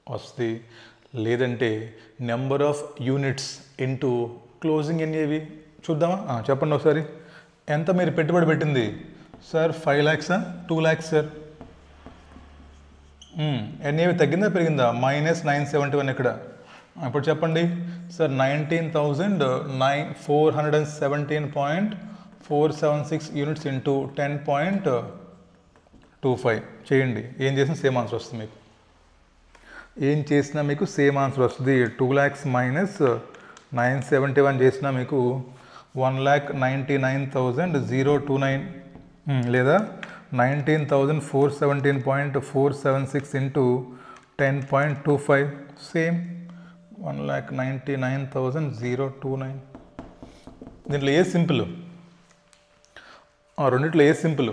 వస్తుంది, లేదంటే number of units into closing NAV. చూద్దామా? చెప్పండి ఒకసారి. ఎంత మీరు పెట్టుబడి పెట్టింది sir? 5 lakhs 2 lakhs sir. NAV తగ్గిందా పెరిగిందా? -971 ఇక్కడ. ఇప్పుడు చెప్పండి సార్. 19,417.476 యూనిట్స్ ఇంటూ 10.25 చేయండి. ఏం చేసినా సేమ్ ఆన్సర్ వస్తుంది మీకు. ఏం చేసినా మీకు సేమ్ ఆన్సర్ వస్తుంది. 2 lakhs మైనస్ 971 చేసినా మీకు 1,99,029 లేదా 19,417.476 ఇంటూ 10.25 సేమ్ 1,99,029. దీంట్లో ఏ సింపుల్? రెండిట్లో ఏ సింపుల్?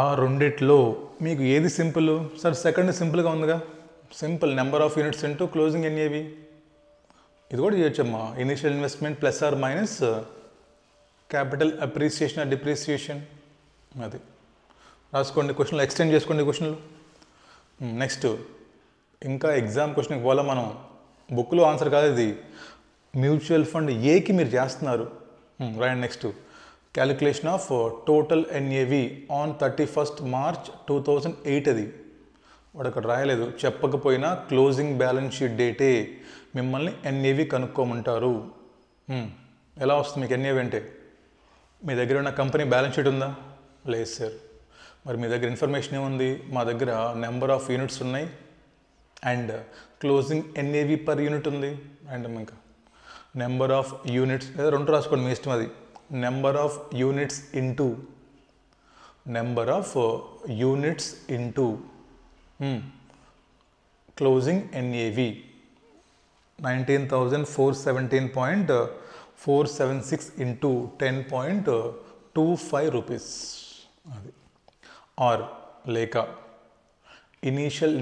ఆ రెండిట్లో మీకు ఏది సింపుల్? సార్ సెకండ్ సింపుల్గా ఉందిగా. Simple number of units into closing NAV. ఇది కూడా చేయొచ్చమ్మా. Initial investment plus or minus capital appreciation or depreciation. అది రాసుకోండి. క్వశ్చన్లు ఎక్స్టెండ్ చేసుకోండి క్వశ్చన్లు. నెక్స్ట్ ఇంకా ఎగ్జామ్ క్వశ్చన్కి పోలా మనం. బుక్లో ఆన్సర్ కాదు ఇది. మ్యూచువల్ ఫండ్ ఏకి మీరు చేస్తున్నారు. రాయండి next. Calculation of total NAV on 31st March 2008. అది వాడు అక్కడ రాయలేదు. చెప్పకపోయినా క్లోజింగ్ బ్యాలెన్స్ షీట్ డేటే మిమ్మల్ని ఎన్ఏవి కనుక్కోమంటారు. ఎలా వస్తుంది మీకు ఎన్ఏవి అంటే? మీ దగ్గర ఉన్న కంపెనీ బ్యాలెన్స్ షీట్ ఉందా? లేదు సార్. మరి మీ దగ్గర ఇన్ఫర్మేషన్ ఏముంది? మా దగ్గర నెంబర్ ఆఫ్ యూనిట్స్ ఉన్నాయి and closing NAV per unit ఉంది. అండ్ ఇంకా నెంబర్ ఆఫ్ యూనిట్స్ లేదా రెండు రాసుకోండి మీ ఇష్టం. అది number of units into closing NAV 19,417.476 into 10.25 rupees. అది ఆర్ లేక ఇనీషియల్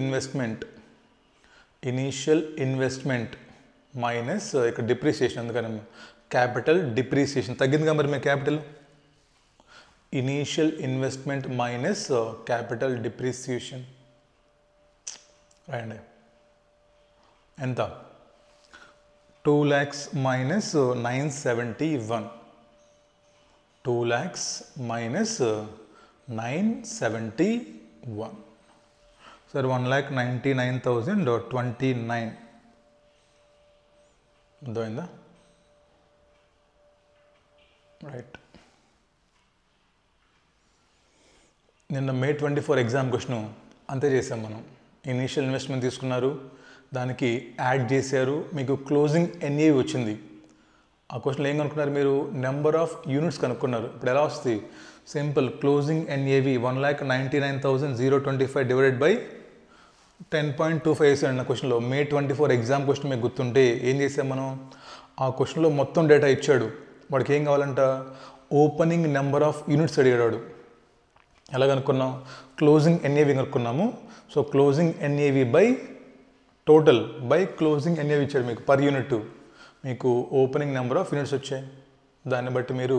ఇన్వెస్ట్మెంట్ మైనస్ ఇక్కడ డిప్రిసియేషన్. అందుకని క్యాపిటల్ డిప్రిసియేషన్ తగ్గిందిగా. మరి మీ capital initial investment minus capital depreciation రాయండి. ఎంత? 2 lakhs minus 971. 2 lakhs minus 971. Sir, 1,99,029. అర్థమైందా? రైట్. నిన్న May 24 ఎగ్జామ్ క్వశ్చన్ అంతే చేసాం మనం. ఇనీషియల్ ఇన్వెస్ట్మెంట్ తీసుకున్నారు, దానికి యాడ్ చేశారు, మీకు క్లోజింగ్ ఎన్ఏవి వచ్చింది. ఆ క్వశ్చన్లో ఏం కనుక్కున్నారు మీరు? నెంబర్ ఆఫ్ యూనిట్స్ కనుక్కున్నారు. ఇప్పుడు ఎలా వస్తుంది? Simple, closing NAV 1,99,025 divided by 10.25 వేసాడు నా క్వశ్చన్లో. May 24 ఎగ్జామ్ క్వశ్చన్ మీకు గుర్తుంటే ఏం చేసాం మనం? ఆ క్వశ్చన్లో మొత్తం డేటా ఇచ్చాడు, వాడికి ఏం కావాలంట? ఓపెనింగ్ నెంబర్ ఆఫ్ యూనిట్స్ అడిగాడు. ఎలా కనుక్కున్నాం? క్లోజింగ్ ఎన్ఏవి కనుక్కున్నాము. So closing NAV by total by closing NAV ఇచ్చాడు మీకు పర్ యూనిట్. మీకు ఓపెనింగ్ నెంబర్ ఆఫ్ యూనిట్స్ వచ్చాయి. దాన్ని బట్టి మీరు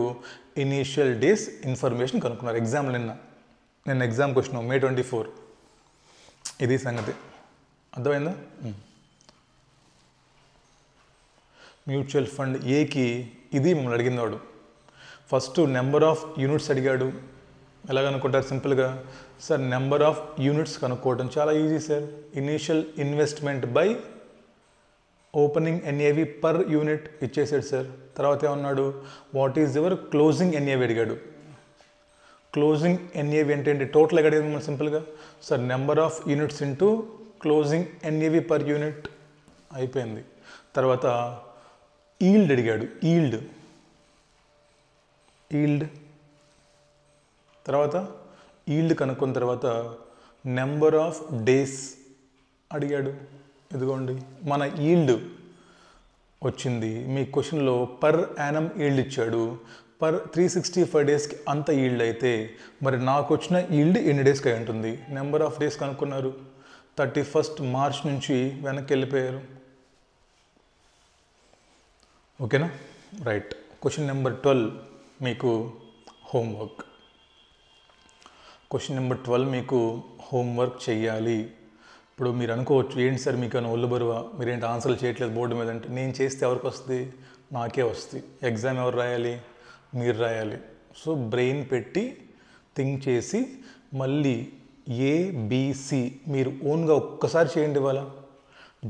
ఇనీషియల్ డేస్ ఇన్ఫర్మేషన్ కనుక్కున్నారు. ఎగ్జామ్ నిన్న ఎగ్జామ్ క్వశ్చన్ May 24. ఇది సంగతి. అర్థమైందా? మ్యూచువల్ ఫండ్ ఏకి ఇది మిమ్మల్ని అడిగింది వాడు. ఫస్ట్ నెంబర్ ఆఫ్ యూనిట్స్ అడిగాడు. ఎలా కనుక్కుంటారు? సింపుల్గా సార్ నెంబర్ ఆఫ్ యూనిట్స్ కనుక్కోవడం చాలా easy sir. Initial investment by opening NAV per unit ఇచ్చేసాడు సార్. తర్వాత ఏమన్నాడు? What is your closing NAV అడిగాడు. క్లోజింగ్ ఎన్ఏవి అంటే ఏంటి? టోటల్ అడిగాడు మనం సింపుల్గా. Sir number of units into closing NAV per unit అయిపోయింది. తర్వాత ఈల్డ్ అడిగాడు. ఈల్డ్ తర్వాత ఈల్డ్ కనుక్కున్న తర్వాత నెంబర్ ఆఫ్ డేస్ అడిగాడు. ఇదిగోండి మన ఈల్డ్ వచ్చింది. మీ క్వశ్చన్లో పర్ యానం ఈల్డ్ ఇచ్చాడు. పర్ 365 డేస్కి అంత ఈల్డ్ అయితే మరి నాకు వచ్చిన ఈల్డ్ ఎన్ని డేస్కి అయి ఉంటుంది? నెంబర్ ఆఫ్ డేస్ కనుక్కున్నారు. 31st March నుంచి వెనక్కి వెళ్ళిపోయారు. ఓకేనా? రైట్. క్వశ్చన్ నెంబర్ 12 మీకు హోంవర్క్. క్వశ్చన్ నెంబర్ 12 మీకు హోంవర్క్ చెయ్యాలి. ఇప్పుడు మీరు అనుకోవచ్చు, ఏంటి సార్ మీకు అని ఒళ్ళు బరువా, మీరేంటి ఆన్సర్లు చేయట్లేదు బోర్డు మీద అంటే, నేను చేస్తే ఎవరికి వస్తుంది? నాకే వస్తుంది. ఎగ్జామ్ ఎవరు రాయాలి? మీరు రాయాలి. సో బ్రెయిన్ పెట్టి థింక్ చేసి మళ్ళీ ఏబిసి మీరు ఓన్గా ఒక్కసారి చేయండి. ఇవాళ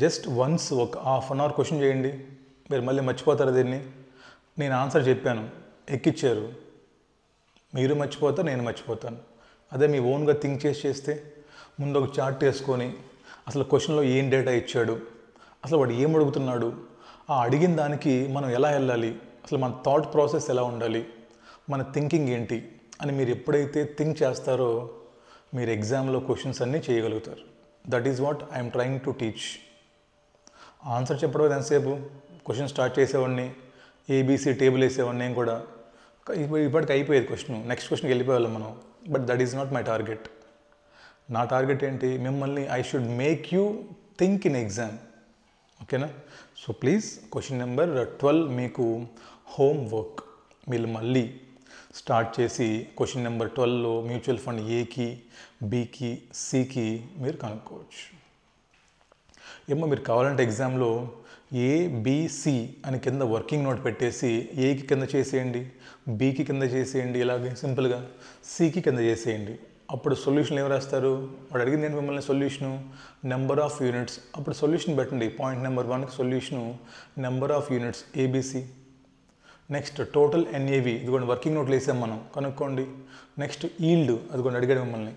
జస్ట్ వన్స్ ఒక ½ an hour క్వశ్చన్ చేయండి. మీరు మళ్ళీ మర్చిపోతారు దీన్ని. నేను ఆన్సర్ చెప్పాను, ఎక్కిచ్చారు, మీరు మర్చిపోతారు, నేను మర్చిపోతాను. అదే మీ ఓన్గా థింక్ చేస్తే ముందు ఒక చార్ట్ వేసుకొని అసలు క్వశ్చన్లో ఏం డేటా ఇచ్చాడు, అసలు వాడు ఏం అడుగుతున్నాడు, ఆ అడిగిన దానికి మనం ఎలా వెళ్ళాలి, అసలు మన థాట్ ప్రాసెస్ ఎలా ఉండాలి, మన థింకింగ్ ఏంటి అని మీరు ఎప్పుడైతే థింక్ చేస్తారో మీరు ఎగ్జామ్లో క్వశ్చన్స్ అన్నీ చేయగలుగుతారు. That is what I'm trying to teach. Answer చెప్పడం ఎంతసేపు? క్వశ్చన్ స్టార్ట్ చేసేవాడిని, ఏబీసీ టేబుల్ వేసేవాడిని, నేను కూడా ఇప్పటికి అయిపోయేది క్వశ్చన్, నెక్స్ట్ క్వశ్చన్కి వెళ్ళిపోయేవాళ్ళం మనం. But that is not my target. నా టార్గెట్ ఏంటి? మిమ్మల్ని I should make you think in exam. ఓకేనా? సో ప్లీజ్ క్వశ్చన్ నెంబర్ 12 మీకు హోంవర్క్. మీరు మళ్ళీ స్టార్ట్ చేసి క్వశ్చన్ నెంబర్ 12లో మ్యూచువల్ ఫండ్ ఏకి, బికి, సికి మీరు కనుక్కోవచ్చు. ఏమో మీరు కావాలంటే ఎగ్జామ్లో ఏబిసి అని కింద వర్కింగ్ నోట్ పెట్టేసి ఏకి కింద చేసేయండి, బికి కింద చేసేయండి, ఇలాగే సింపుల్గా సికి కింద చేసేయండి. అప్పుడు సొల్యూషన్ ఏమి రాస్తారు? వాడు అడిగింది ఏంటి మిమ్మల్ని? Solution number of units. అప్పుడు సొల్యూషన్ పెట్టండి. పాయింట్ నెంబర్ 1కి solution number of units ABC. Next total NAV, ఇదిగోండి వర్కింగ్ నోట్లు వేసాం మనం, కనుక్కోండి. నెక్స్ట్ ఈల్డ్, అదిగోండి అడిగాడు మిమ్మల్ని,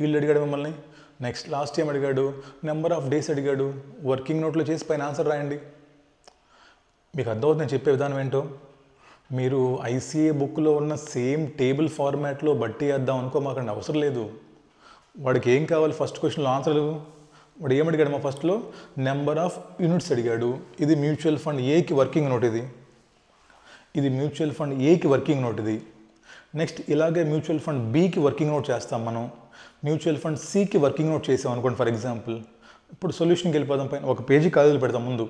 ఈల్డ్ అడిగాడు మిమ్మల్ని. నెక్స్ట్ లాస్ట్ టైం అడిగాడు నెంబర్ ఆఫ్ డేస్ అడిగాడు. వర్కింగ్ నోట్లో చేసి పైన ఆన్సర్ రాయండి. మీకు అర్థమవుతుంది నేను చెప్పే విధానం ఏంటో. మీరు ఐసీఏ బుక్లో ఉన్న సేమ్ టేబుల్ ఫార్మాట్లో బట్టి వేద్దాం అనుకోమాకండి, అవసరం లేదు. వాడికి ఏం కావాలి? ఫస్ట్ క్వశ్చన్లో ఆన్సర్లు. వాడు ఏమడిగాడు? మా ఫస్ట్లో నెంబర్ ఆఫ్ యూనిట్స్ అడిగాడు. ఇది మ్యూచువల్ ఫండ్ ఏకి వర్కింగ్ నోట్, ఇది మ్యూచువల్ ఫండ్ ఏకి వర్కింగ్ నోట్ ఇది. నెక్స్ట్ ఇలాగే మ్యూచువల్ ఫండ్ బికి వర్కింగ్ నోట్ చేస్తాం మనం. మ్యూచువల్ ఫండ్ సికి వర్కింగ్ నోట్ చేసాం అనుకోండి ఫర్ ఎగ్జాంపుల్. ఇప్పుడు సొల్యూషన్కి వెళ్ళిపోదాం. పైన ఒక పేజీ కాలేజీలు పెడతాం ముందు.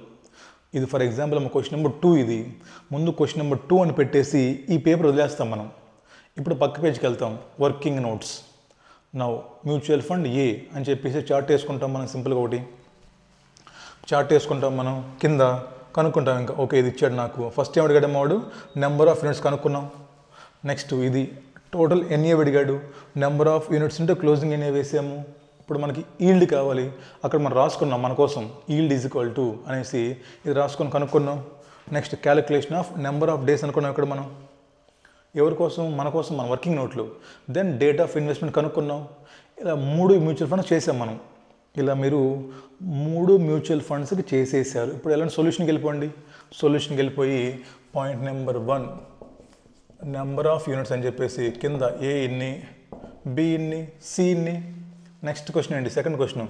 ఇది ఫర్ ఎగ్జాంపుల్ మా క్వశ్చన్ నెంబర్ 2 ఇది. ముందు క్వశ్చన్ నెంబర్ 2 అని పెట్టేసి ఈ పేపర్ వదిలేస్తాం మనం. ఇప్పుడు పక్క పేజీకి వెళ్తాం, working notes. Now mutual fund A అని చెప్పేసి చార్ట్ వేసుకుంటాం మనం. సింపుల్గా ఒకటి చార్ట్ వేసుకుంటాం మనం. కింద కనుక్కుంటాం ఇంకా ఓకే ఇది ఇచ్చాడు నాకు ఫస్ట్ ఏం అడిగాడు వాడు నెంబర్ ఆఫ్ యూనిట్స్ కనుక్కున్నాం నెక్స్ట్ ఇది టోటల్ ఎన్ఏ అడిగాడు నెంబర్ ఆఫ్ యూనిట్స్ ఉంటే క్లోజింగ్ ఎన్ఏ వేసాము ఇప్పుడు మనకి ఈల్డ్ కావాలి అక్కడ మనం రాసుకున్నాం మన కోసం ఈల్డ్ ఈజ్ ఈక్వల్ టు అనేసి ఇది రాసుకొని కనుక్కున్నాం next calculation of number of days అనుకున్నాం ఇక్కడ మనం ఎవరి కోసం మన వర్కింగ్ నోట్లు దెన్ డేట్ ఆఫ్ ఇన్వెస్ట్మెంట్ కనుక్కున్నాం ఇలా 3 మ్యూచువల్ ఫండ్స్ చేసాం మనం ఇలా మీరు 3 మ్యూచువల్ ఫండ్స్కి చేసేసారు ఇప్పుడు ఎలాంటి సొల్యూషన్కి వెళ్ళిపోండి సొల్యూషన్కి వెళ్ళిపోయి point number 1 number of units అని చెప్పేసి కింద ఏ ఇన్ని బి ఇన్ని సి ఇన్ని నెక్స్ట్ క్వశ్చన్ ఏంటి సెకండ్ క్వశ్చన్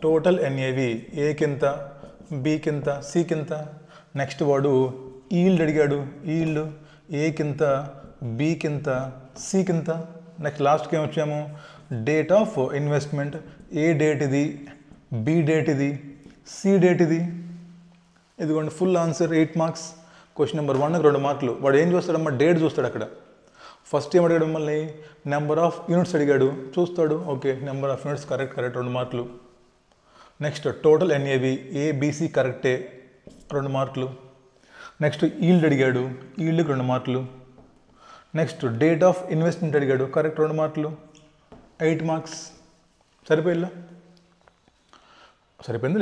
టోటల్ ఎన్ఏవి ఏకింత బికింత సికింత నెక్స్ట్ వాడు ఈల్డ్ అడిగాడు ఈల్డ్ ఏకింత బికింత సికింత నెక్స్ట్ లాస్ట్కి ఏం వచ్చాము date of investment A date ఇది బి డేట్ ఇది సి డేట్ ఇది ఇదిగోండి full answer 8 marks question number 1కి 2 మార్కులు వాడు ఏం చూస్తాడమ్మా డేట్ చూస్తాడు అక్కడ ఫస్ట్ ఏం అడిగాడు మళ్ళీ నెంబర్ ఆఫ్ యూనిట్స్ అడిగాడు చూస్తాడు okay number of units correct 2 మార్కులు నెక్స్ట్ టోటల్ ఎన్ఏవి ఏబిసి కరెక్టే 2 మార్కులు నెక్స్ట్ ఈల్డ్ అడిగాడు ఈల్డ్కి 2 మార్కులు నెక్స్ట్ డేట్ ఆఫ్ ఇన్వెస్ట్మెంట్ అడిగాడు కరెక్ట్ 2 మార్కులు 8 మార్క్స్ సరిపోయింది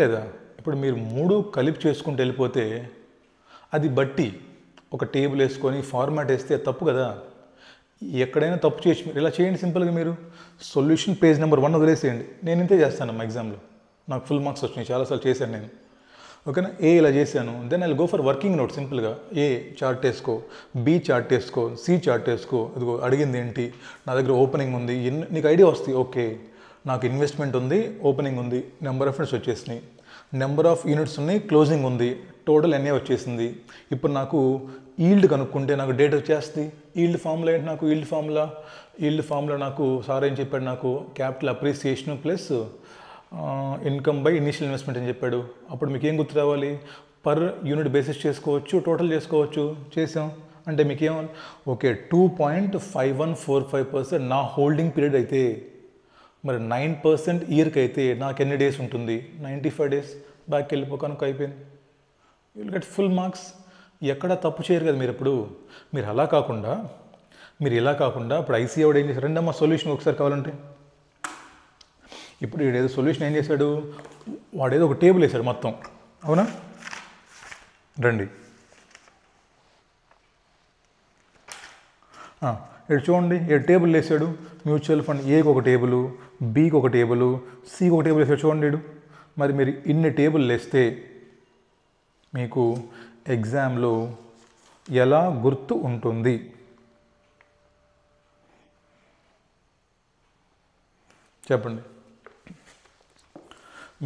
లేదా ఇప్పుడు మీరు 3 కలిపి చేసుకుంటూ వెళ్ళిపోతే అది బట్టి ఒక టేబుల్ వేసుకొని ఫార్మాట్ వేస్తే తప్పు కదా ఎక్కడైనా తప్పు చేసి మీరు ఇలా చేయండి సింపుల్గా మీరు సొల్యూషన్ పేజ్ నెంబర్ 1 వదిలేసేయండి నేను ఇంతే చేస్తాను మా ఎగ్జామ్లో నాకు ఫుల్ మార్క్స్ వచ్చినాయి చాలాసార్లు చేశాను నేను ఓకేనా ఏ ఇలా చేశాను then I go for working note సింపుల్గా ఏ చార్ట్ వేసుకో బి చార్ట్ వేసుకో సి చార్ట్ వేసుకో ఇదిగో అడిగింది ఏంటి నా దగ్గర ఓపెనింగ్ ఉంది నీకు ఐడియా వస్తుంది ఓకే నాకు ఇన్వెస్ట్మెంట్ ఉంది ఓపెనింగ్ ఉంది నెంబర్ ఆఫ్ యూనిట్స్ వచ్చేసినాయి నెంబర్ ఆఫ్ యూనిట్స్ ఉన్నాయి క్లోజింగ్ ఉంది టోటల్ ఎన్ఏ వచ్చేసింది ఇప్పుడు నాకు ఈల్డ్ కనుక్కుంటే నాకు డేట్ వచ్చేస్తుంది ఈల్డ్ ఫార్ములా ఏంటి నాకు ఈల్డ్ ఫార్ములా నాకు సార్ ఏం చెప్పాడు నాకు capital appreciation plus income by initial investment అని చెప్పాడు అప్పుడు మీకు ఏం గుర్తు రావాలి పర్ యూనిట్ బేసిస్ చేసుకోవచ్చు టోటల్ చేసుకోవచ్చు చేసాం అంటే మీకు ఏమో ఓకే 2.5145% నా హోల్డింగ్ పీరియడ్ అయితే మరి 9% ఇయర్కి అయితే నాకు ఎన్ని డేస్ ఉంటుంది 95 డేస్ బ్యాక్కి వెళ్ళిపో కనుక అయిపోయింది you will get full marks ఎక్కడ తప్పు చేయరు కదా మీరు ఇప్పుడు మీరు ఇలా కాకుండా ఇప్పుడు ఐసీ వాడు ఏం చేశారు రెండమ్మా సొల్యూషన్ ఒకసారి కావాలంటే ఇప్పుడు ఏదో సొల్యూషన్ ఏం చేశాడు వాడేదో ఒక టేబుల్ వేశాడు మొత్తం అవునా రండి ఇక్కడ చూడండి ఏ టేబుల్ వేసాడు మ్యూచువల్ ఫండ్ ఏకి ఒక టేబుల్ బికి ఒక టేబుల్ సికి ఒక టేబుల్ వేసాడు చూడండి మరి మీరు ఇన్ని టేబుల్ వేస్తే మీకు ఎగ్జామ్లో ఎలా గుర్తు ఉంటుంది చెప్పండి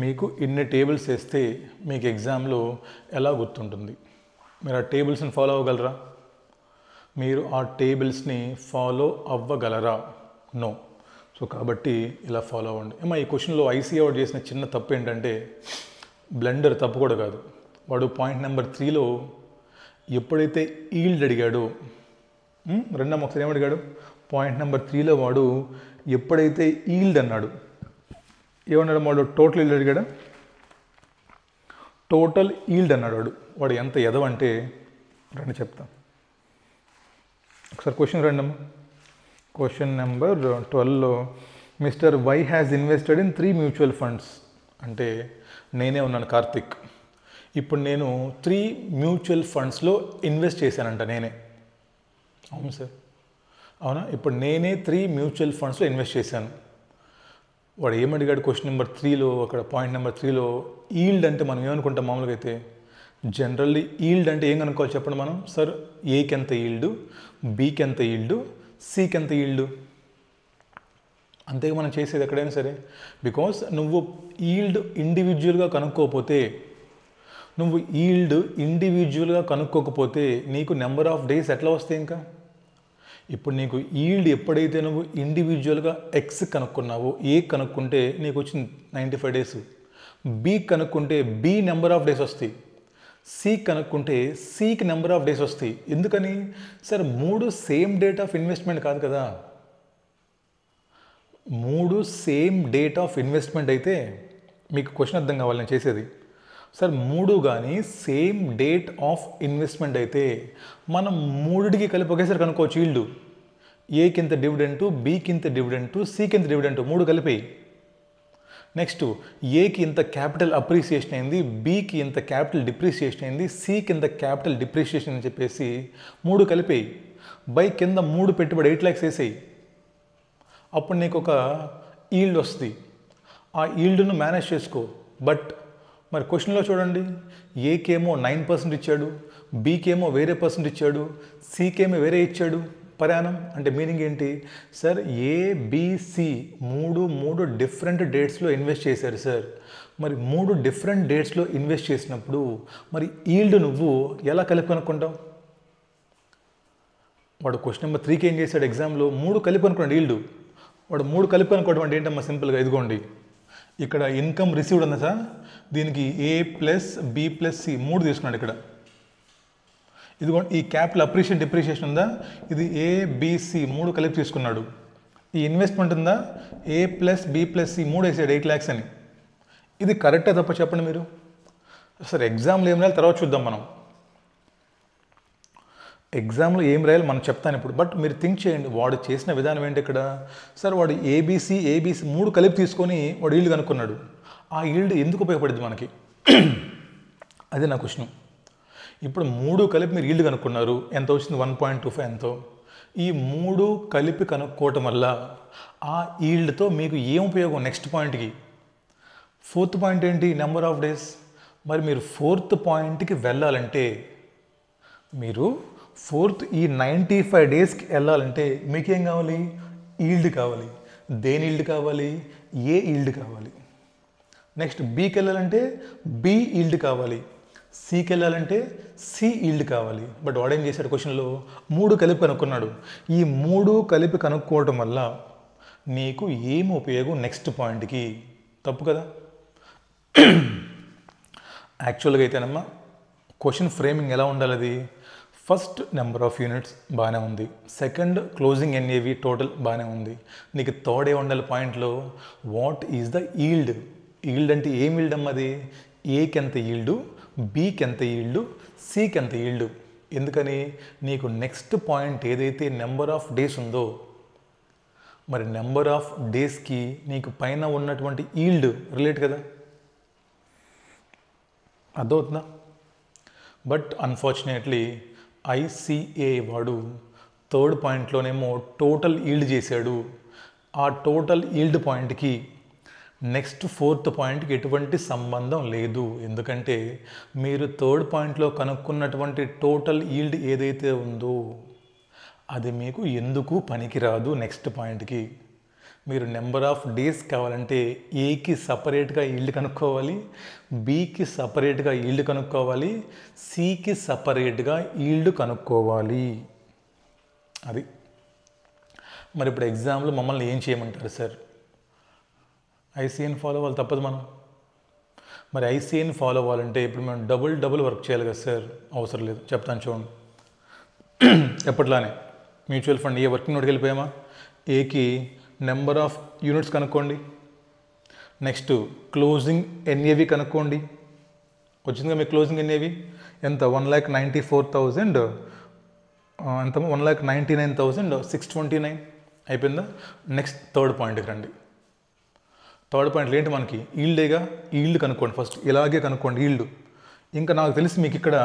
మీకు ఇన్ని టేబుల్స్ వేస్తే మీకు ఎగ్జామ్లో ఎలా గుర్తుంటుంది మీరు ఆ టేబుల్స్ని ఫాలో అవ్వగలరా మీరు ఆ టేబుల్స్ని ఫాలో అవ్వగలరా నో సో కాబట్టి ఇలా ఫాలో అవ్వండి ఏమో ఈ క్వశ్చన్లో ఐసీ అవుట్ చేసిన చిన్న తప్పు ఏంటంటే బ్లెండర్ తప్పు కూడా కాదు వాడు పాయింట్ నెంబర్ 3లో ఎప్పుడైతే ఈల్డ్ అడిగాడో రెండమ్మ ఒకసారి ఏమడిగాడు పాయింట్ నెంబర్ 3లో వాడు ఎప్పుడైతే ఈల్డ్ అన్నాడు ఏమన్నాడు వాడు టోటల్ ఈల్డ్ అడిగాడు టోటల్ ఈల్డ్ అన్నాడు వాడు ఎంత ఎదవంటే రండి చెప్తా ఒకసారి క్వశ్చన్ రండమ్మా క్వశ్చన్ నెంబర్ 12లో mister Y has invested in 3 mutual funds అంటే నేనే ఉన్నాను కార్తిక్ ఇప్పుడు నేను 3 మ్యూచువల్ ఫండ్స్లో ఇన్వెస్ట్ చేశానంట నేనే అవును సార్ అవునా ఇప్పుడు నేనే 3 మ్యూచువల్ ఫండ్స్లో ఇన్వెస్ట్ చేశాను వాడు ఏమడిగాడు క్వశ్చన్ నెంబర్ 3లో అక్కడ పాయింట్ నెంబర్ 3లో ఈల్డ్ అంటే మనం ఏమనుకుంటాం మామూలుగా అయితే జనరల్లీ ఈల్డ్ అంటే ఏం కనుక్కోవాలి చెప్పండి మనం సార్ ఏకి ఎంత ఈల్డ్ బికి ఎంత ఈల్డ్ సికి ఎంత ఈల్డ్ అంతే మనం చేసేది ఎక్కడైనా సరే బికాస్ నువ్వు ఈల్డ్ ఇండివిజువల్గా కనుక్కోకపోతే నీకు నెంబర్ ఆఫ్ డేస్ ఎట్లా వస్తాయి ఇంకా ఇప్పుడు నీకు ఈల్డ్ ఎప్పుడైతే నువ్వు ఇండివిజువల్గా ఎక్స్ కనుక్కున్నావో ఏ కనుక్కుంటే నీకు వచ్చింది 95 డేస్ బి కనుక్కుంటే బి నెంబర్ ఆఫ్ డేస్ వస్తాయి సి కనుక్కుంటే సికి నెంబర్ ఆఫ్ డేస్ వస్తాయి ఎందుకని sir 3 same date of investment కాదు కదా 3 సేమ్ డేట్ ఆఫ్ ఇన్వెస్ట్మెంట్ అయితే మీకు క్వశ్చన్ అర్థం కావాలి నేను చేసేది సార్ 3 కానీ సేమ్ డేట్ ఆఫ్ ఇన్వెస్ట్మెంట్ అయితే మనం మూడిటికి కలిపి ఒకేసారి కనుక్కోవచ్చు ఈల్డ్. ఏకి ఇంత డివిడెంటు, బికి ఇంత డివిడెంటు, సికి ఇంత డివిడెంటు 3 కలిపి. నెక్స్ట్ ఏకి ఇంత క్యాపిటల్ అప్రిసియేషన్ అయింది, బికి ఇంత క్యాపిటల్ డిప్రిసియేషన్ అయింది, సికి ఇంత క్యాపిటల్ డిప్రిసియేషన్ అని చెప్పేసి 3 కలిపేయి. బై కింద 3 పెట్టుబడి 8 lakhs వేసేయి. అప్పుడు నీకు ఒక ఈల్డ్ వస్తుంది. ఆ ఈల్డ్ను మేనేజ్ చేసుకో. బట్ మరి క్వశ్చన్లో చూడండి, ఏకేమో 9% ఇచ్చాడు, బీకేమో వేరే పర్సెంట్ ఇచ్చాడు, సికేమో వేరే ఇచ్చాడు పరాణం. అంటే మీనింగ్ ఏంటి సార్, ఏబిసి మూడు డిఫరెంట్ డేట్స్లో ఇన్వెస్ట్ చేశారు సార్. మరి 3 డిఫరెంట్ డేట్స్లో ఇన్వెస్ట్ చేసినప్పుడు మరి ఈల్డ్ నువ్వు ఎలా కలిపి కనుక్కుంటావు? వాడు క్వశ్చన్ నెంబర్ 3కి ఏం చేశాడు ఎగ్జామ్లో, 3 కలిపి కనుక్కోండి ఈల్డ్. వాడు 3 కలిపి కనుక్కోవడం అంటే ఏంటమ్మా, సింపుల్గా ఇదిగోండి ఇక్కడ ఇన్కమ్ రిసీవ్డ్ ఉంది సార్, దీనికి ఏ ప్లస్ బి ప్లస్ సి 3 తీసుకున్నాడు. ఇక్కడ ఇదిగోండి ఈ క్యాపిటల్ అప్రిషియేషన్ డిప్రిషియేషన్ ఉందా, ఇది ఏబిసి 3 కలిపి తీసుకున్నాడు. ఈ ఇన్వెస్ట్మెంట్ ఉందా, ఏ ప్లస్ బి ప్లస్ సి 3 వేసాడు 8 lakhs అని. ఇది కరెక్టే తప్ప చెప్పండి మీరు. సార్ ఎగ్జామ్లో ఏం రాయాలి తర్వాత చూద్దాం మనం. ఎగ్జామ్లో ఏం రాయాలి మనం చెప్తాను ఇప్పుడు. బట్ మీరు థింక్ చేయండి, వాడు చేసిన విధానం ఏంటి ఇక్కడ. సార్ వాడు ఏబీసీ 3 కలిపి తీసుకొని వాడు ఈల్డ్ కనుక్కున్నాడు. ఆ ఈల్డ్ ఎందుకు ఉపయోగపడింది మనకి? అదే నా క్వశ్చన్. ఇప్పుడు 3 కలిపి మీరు ఈల్డ్ కనుక్కున్నారు, ఎంత వచ్చింది 1.25 ఎంతో. ఈ 3 కలిపి కనుక్కోవటం వల్ల ఆ ఈల్డ్తో మీకు ఏం ఉపయోగం నెక్స్ట్ పాయింట్కి? 4th పాయింట్ ఏంటి, నెంబర్ ఆఫ్ డేస్. మరి మీరు 4th పాయింట్కి వెళ్ళాలంటే మీరు 4th ఈ 95 డేస్కి వెళ్ళాలంటే మీకేం కావాలి, ఈల్డ్ కావాలి. దేని ఈల్డ్ కావాలి, ఏ ఈల్డ్ కావాలి. నెక్స్ట్ బీకి వెళ్ళాలంటే బి ఈల్డ్ కావాలి, సికి వెళ్ళాలంటే సి ఈల్డ్ కావాలి. బట్ వాడేం చేశాడు క్వశ్చన్లో 3 కలిపి కనుక్కున్నాడు. ఈ 3 కలిపి కనుక్కోవటం వల్ల నీకు ఏమి ఉపయోగం నెక్స్ట్ పాయింట్కి? తప్పు కదా. యాక్చువల్గా అయితేనమ్మా క్వశ్చన్ ఫ్రేమింగ్ ఎలా ఉండాలి, అది ఫస్ట్ నెంబర్ ఆఫ్ యూనిట్స్ బాగానే ఉంది, సెకండ్ క్లోజింగ్ ఎన్ఏవి టోటల్ బాగానే ఉంది. నీకు థర్డ్ ఏ ఉండాలి పాయింట్లో, what is the yield. Yield అంటే ఏం ఈల్డ్ అమ్మది, ఏకి ఎంత ఈల్డు, బీకి ఎంత ఈల్డు, సికి ఎంత ఈల్డు. ఎందుకని నీకు నెక్స్ట్ పాయింట్ ఏదైతే నెంబర్ ఆఫ్ డేస్ ఉందో, మరి నెంబర్ ఆఫ్ డేస్కి నీకు పైన ఉన్నటువంటి ఈల్డ్ రిలేట్ కదా, అర్థమవుతుందా. బట్ అన్ఫార్చునేట్లీ ఐసిఏ వాడు థర్డ్ పాయింట్లోనేమో టోటల్ ఈల్డ్ చేశాడు. ఆ టోటల్ ఈల్డ్ పాయింట్కి నెక్స్ట్ 4th పాయింట్కి ఎటువంటి సంబంధం లేదు. ఎందుకంటే మీరు థర్డ్ పాయింట్లో కనుక్కున్నటువంటి టోటల్ ఈల్డ్ ఏదైతే ఉందో అది మీకు ఎందుకు పనికిరాదు నెక్స్ట్ పాయింట్కి. మీరు నెంబర్ ఆఫ్ డేస్ కావాలంటే ఏకి సపరేట్గా ఈల్డ్ కనుక్కోవాలి, బీకి సపరేట్గా ఈల్డ్ కనుక్కోవాలి, సికి సపరేట్గా ఈల్డ్ కనుక్కోవాలి. అది మరి ఇప్పుడు ఎగ్జామ్లో మమ్మల్ని ఏం చేయమంటారు సార్, ఐసీఎన్ ఫాలో అవ్వాలి తప్పదు మనం. మరి ఐసీఎన్ ఫాలో అవ్వాలంటే ఇప్పుడు మేము డబుల్ వర్క్ చేయాలి కదా సార్. అవసరం లేదు, చెప్తాను చూడండి. ఎప్పట్లానే మ్యూచువల్ ఫండ్ ఏ వర్కింగ్ నోట్కి వెళ్ళిపోయామా, ఏకి నెంబర్ ఆఫ్ యూనిట్స్ కనుక్కోండి, నెక్స్ట్ క్లోజింగ్ ఎన్ఏవి కనుక్కోండి. వచ్చిందిగా మీ క్లోజింగ్ ఎన్ఏవి ఎంత, 1,94,000 ఎంత, 1,99,629 అయిపోయిందా. నెక్స్ట్ థర్డ్ పాయింట్కి రండి. థర్డ్ పాయింట్లు ఏంటి మనకి, ఈల్డేగా. ఈల్డ్ కనుక్కోండి ఫస్ట్, ఇలాగే కనుక్కోండి ఈల్డ్. ఇంకా నాకు తెలిసి మీకు ఇక్కడ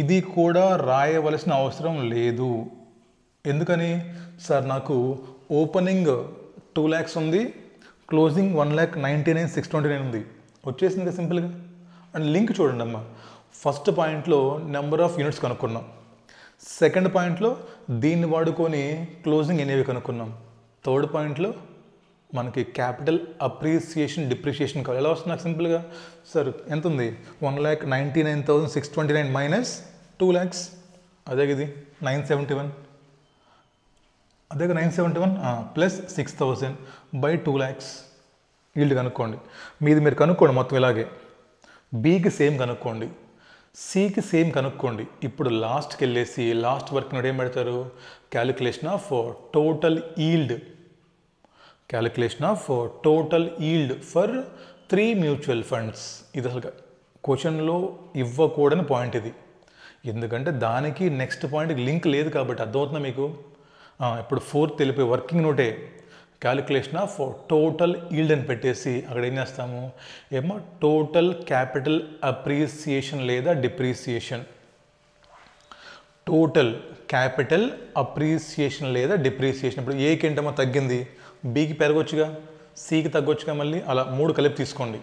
ఇది కూడా రాయవలసిన అవసరం లేదు. ఎందుకని సార్, నాకు ఓపెనింగ్ 2 lakhs ఉంది, క్లోజింగ్ 1,99,629 ఉంది, వచ్చేసింది కదా సింపుల్గా. అండ్ లింక్ చూడండి అమ్మా, ఫస్ట్ పాయింట్లో నెంబర్ ఆఫ్ యూనిట్స్ కనుక్కున్నాం, సెకండ్ పాయింట్లో దీన్ని వాడుకొని క్లోజింగ్ ఎన్ఏవి కనుక్కున్నాం, థర్డ్ పాయింట్లో మనకి క్యాపిటల్ అప్రిసియేషన్ డిప్రిషియేషన్ కావాలి. ఎలా వస్తుంది నాకు సింపుల్గా, సార్ ఎంత ఉంది, 1,99,629 మైనస్ 2 lakhs, అదే ఇది 971, అదే 971 ప్లస్ 6,000 బై 2 lakhs ఈల్డ్ కనుక్కోండి. మీది మీరు కనుక్కోండి మొత్తం ఇలాగే. బీకి సేమ్ కనుక్కోండి, సికి సేమ్ కనుక్కోండి. ఇప్పుడు లాస్ట్కి వెళ్ళేసి లాస్ట్ వర్క్ నోట్ ఏం పెడతారు, calculation of total yield. Calculation of total yield for 3 mutual funds. ఇది అసలు క్వశ్చన్లో ఇవ్వకూడని పాయింట్ ఇది, ఎందుకంటే దానికి నెక్స్ట్ పాయింట్కి లింక్ లేదు కాబట్టి. అర్థమవుతుందా మీకు? ఇప్పుడు 4th తెలిపే వర్కింగ్ నోటే క్యాలిక్యులేషన్ ఆఫ్ టోటల్ ఈల్డ్ అని పెట్టేసి అక్కడ ఏం చేస్తాము, ఏమో టోటల్ క్యాపిటల్ అప్రిసియేషన్ లేదా డిప్రిసియేషన్, టోటల్ క్యాపిటల్ అప్రిసియేషన్ లేదా డిప్రిసియేషన్. ఇప్పుడు ఏకి ఏంటమ్మో తగ్గింది, బికి పెరగొచ్చుగా, సికి తగ్గొచ్చుగా, మళ్ళీ అలా 3 కలిపి తీసుకోండి.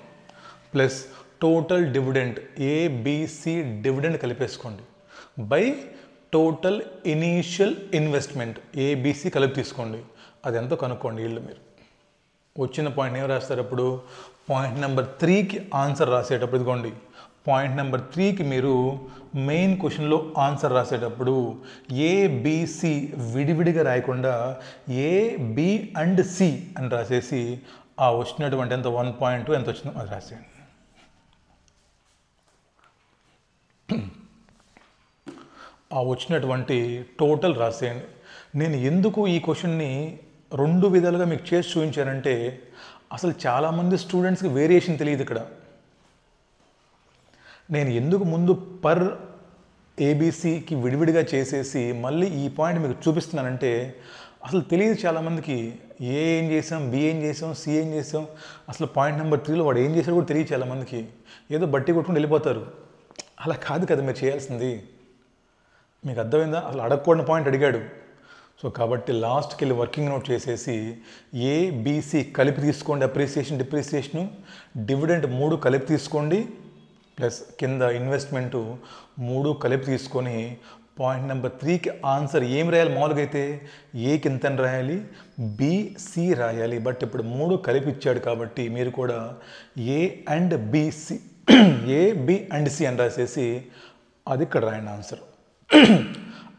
Plus total dividend ABC dividend కలిపేసుకోండి by total initial investment ABC కలిపి తీసుకోండి. అది ఎంతో కనుక్కోండి ఈల్డ్. మీరు వచ్చిన పాయింట్ ఏం రాస్తారు అప్పుడు? పాయింట్ నెంబర్ 3కి ఆన్సర్ రాసేటప్పుడు ఇదిగోండి, పాయింట్ నెంబర్ 3కి మీరు మెయిన్ క్వశ్చన్లో ఆన్సర్ రాసేటప్పుడు ఏబిసి విడివిడిగా రాయకుండా ఏ బి అండ్ సి అని రాసేసి ఆ వచ్చినటువంటి ఎంత 1.2 ఎంత వచ్చిందో అది రాసేయండి. ఆ వచ్చినటువంటి టోటల్ రాసేయండి. నేను ఎందుకు ఈ క్వశ్చన్ని 2 విధాలుగా మీకు చేసి చూపించానంటే, అసలు చాలామంది స్టూడెంట్స్కి వేరియేషన్ తెలియదు ఇక్కడ. నేను ఎందుకు ముందు పర్ ఏబీసీకి విడివిడిగా చేసేసి మళ్ళీ ఈ పాయింట్ మీకు చూపిస్తున్నానంటే, అసలు తెలియదు చాలామందికి. ఏ ఏం చేసాం, బి ఏం చేసాం, సి ఏం చేసాం, అసలు పాయింట్ నెంబర్ 3లో వాడు ఏం చేశాడు కూడా తెలియదు చాలామందికి. ఏదో బట్టి కొట్టుకుని వెళ్ళిపోతారు. అలా కాదు కదా మీరు చేయాల్సింది. మీకు అర్థమైందా? అసలు అడగకూడని పాయింట్ అడిగాడు. సో కాబట్టి లాస్ట్కి వెళ్ళి వర్కింగ్ నోట్ చేసేసి ఏబిసి కలిపి తీసుకోండి, అప్రిసియేషన్ డిప్రిసియేషను, డివిడెంట్ 3 కలిపి తీసుకోండి, ప్లస్ కింద ఇన్వెస్ట్మెంటు 3 కలిపి తీసుకొని పాయింట్ నెంబర్ 3కి ఆన్సర్ ఏం రాయాలి? మామూలుగా అయితే ఏకి ఎంత అని రాయాలి, బిసి రాయాలి. బట్ ఇప్పుడు 3 కలిపి ఇచ్చాడు కాబట్టి మీరు కూడా A and BC, A B and C అని రాసేసి అది ఇక్కడ రాయండి ఆన్సర్.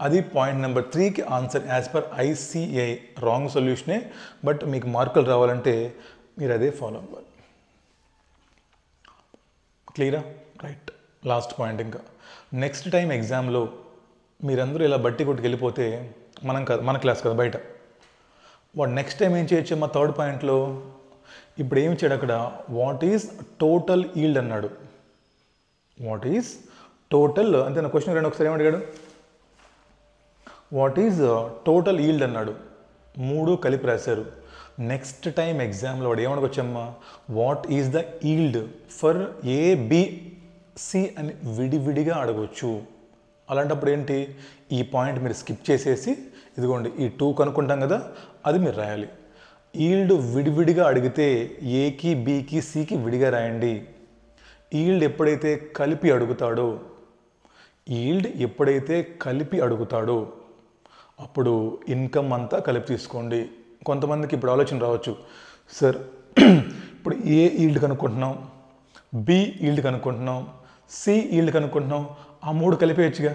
అది పాయింట్ నెంబర్ 3కి answer as per ICI. Wrong సొల్యూషనే, బట్ మీకు మార్కులు రావాలంటే మీరు అదే ఫాలో అవ్వాలి. క్లియరా? రైట్. Last point. ఇంకా నెక్స్ట్ టైం ఎగ్జామ్లో మీరందరూ ఇలా బట్టి కొట్టుకు వెళ్ళిపోతే మన క్లాస్ కదా బయట, వాడు నెక్స్ట్ టైం ఏం చేయొచ్చు? మా 3rd పాయింట్లో ఇప్పుడు ఏమి ఇచ్చాడు అక్కడ? వాట్ ఈజ్ టోటల్ ఈల్డ్ అన్నాడు. వాట్ ఈజ్ టోటల్ అంతే నా క్వశ్చన్ రెండు ఒకసారి ఏమడిగాడు? వాట్ ఈజ్ టోటల్ ఈల్డ్ అన్నాడు. 3 కలిపి రాశారు. నెక్స్ట్ టైం ఎగ్జామ్లో వాడు ఏమనుకోవచ్చమ్మా? What is the yield for ABC అని విడివిడిగా అడగవచ్చు. అలాంటప్పుడు ఏంటి? ఈ పాయింట్ మీరు స్కిప్ చేసేసి ఇదిగోండి ఈ 2 కనుక్కుంటాం కదా, అది మీరు రాయాలి. ఈల్డ్ విడివిడిగా అడిగితే ఏకి బికి సికి విడిగా రాయండి. ఈల్డ్ ఎప్పుడైతే కలిపి అడుగుతాడో, ఈల్డ్ ఎప్పుడైతే కలిపి అడుగుతాడో అప్పుడు ఇన్కమ్ అంతా కలిపి తీసుకోండి. కొంతమందికి ఇప్పుడు ఆలోచన రావచ్చు, సార్ ఇప్పుడు ఏ ఈల్డ్ కనుక్కుంటున్నాం, బి ఈల్డ్ కనుక్కుంటున్నాం, సి ఈల్డ్ కనుక్కుంటున్నాం, ఆ 3 కలిపేయచ్చుగా,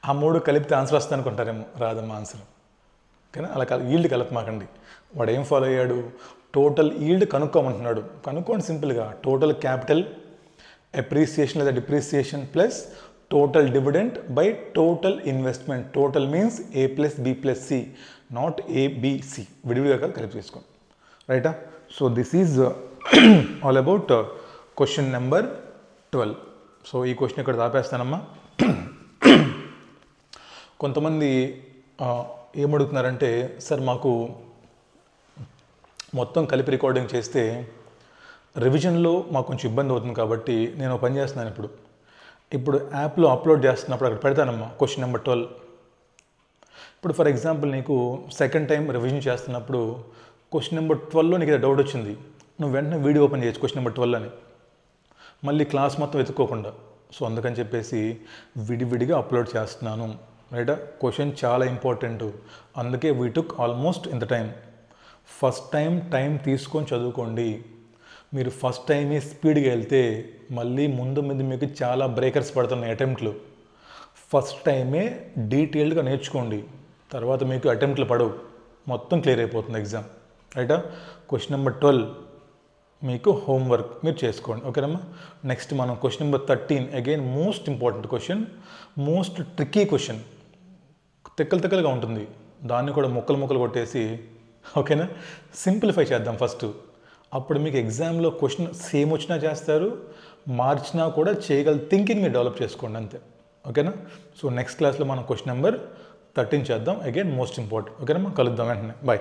ఆ 3 కలిపితే ఆన్సర్ వస్తుంది అనుకుంటారేమో. రాదమ్మా ఆన్సర్. కానీ అలా ఈల్డ్ కలపమాకండి. వాడు ఏం ఫాలో అయ్యాడు? టోటల్ ఈల్డ్ కనుక్కోమంటున్నాడు. కనుక్కోండి సింపుల్గా. టోటల్ క్యాపిటల్ అప్రిసియేషన్ లేదా depreciation plus total dividend by total investment. Total means A plus B plus C, not ABC. విడివిడిగా కలిపి చేసుకోండి. రైటా? So this is all about question number 12. So ఈ క్వశ్చన్ ఇక్కడ ఆపేస్తానమ్మా. కొంతమంది ఏమడుగుతున్నారంటే, సార్ మాకు మొత్తం కలిపి రికార్డింగ్ చేస్తే రివిజన్లో మాకు కొంచెం ఇబ్బంది అవుతుంది కాబట్టి నేను పని చేస్తున్నాను. ఇప్పుడు యాప్లో అప్లోడ్ చేస్తున్నప్పుడు అక్కడ పెడతానమ్మా క్వశ్చన్ నెంబర్ 12. ఇప్పుడు ఫర్ ఎగ్జాంపుల్ నీకు సెకండ్ టైం రివిజన్ చేస్తున్నప్పుడు క్వశ్చన్ నెంబర్ 12లో నీకు డౌట్ వచ్చింది, నువ్వు వెంటనే వీడియో ఓపెన్ చేయొచ్చు క్వశ్చన్ నెంబర్ 12 అని, మళ్ళీ క్లాస్ మొత్తం వెతుక్కోకుండా. సో అందుకని చెప్పేసి విడివిడిగా అప్లోడ్ చేస్తున్నాను. రైటా? క్వశ్చన్ చాలా ఇంపార్టెంట్, అందుకే వీ టుక్ ఆల్మోస్ట్ ఇంత టైం. ఫస్ట్ టైం తీసుకొని చదువుకోండి. మీరు ఫస్ట్ టైమే స్పీడ్గా వెళ్తే మళ్ళీ ముందు మీకు చాలా బ్రేకర్స్ పడుతున్నాయి అటెంప్ట్లు. ఫస్ట్ టైమే డీటెయిల్డ్గా నేర్చుకోండి, తర్వాత మీకు అటెంప్ట్లు పడవు, మొత్తం క్లియర్ అయిపోతుంది ఎగ్జామ్. రైటా? క్వశ్చన్ నెంబర్ 12 మీకు హోంవర్క్ మీరు చేసుకోండి. ఓకేనమ్మా? నెక్స్ట్ మనం question number 13 again most important question, most tricky question. తెక్కలుగా ఉంటుంది, దాన్ని కూడా ముక్కలు కొట్టేసి ఓకేనా సింప్లిఫై చేద్దాం ఫస్ట్. అప్పుడు మీకు ఎగ్జామ్లో క్వశ్చన్ సేమ్ వచ్చినా చేస్తారు, మార్చినా కూడా చేయగల థింకింగ్ మీరు డెవలప్ చేసుకోండి అంతే. ఓకేనా? సో నెక్స్ట్ క్లాస్లో మనం క్వశ్చన్ నెంబర్ 13 చేద్దాం. Again most important. ఓకేనా? మనం కలుద్దాం వెంటనే. బాయ్.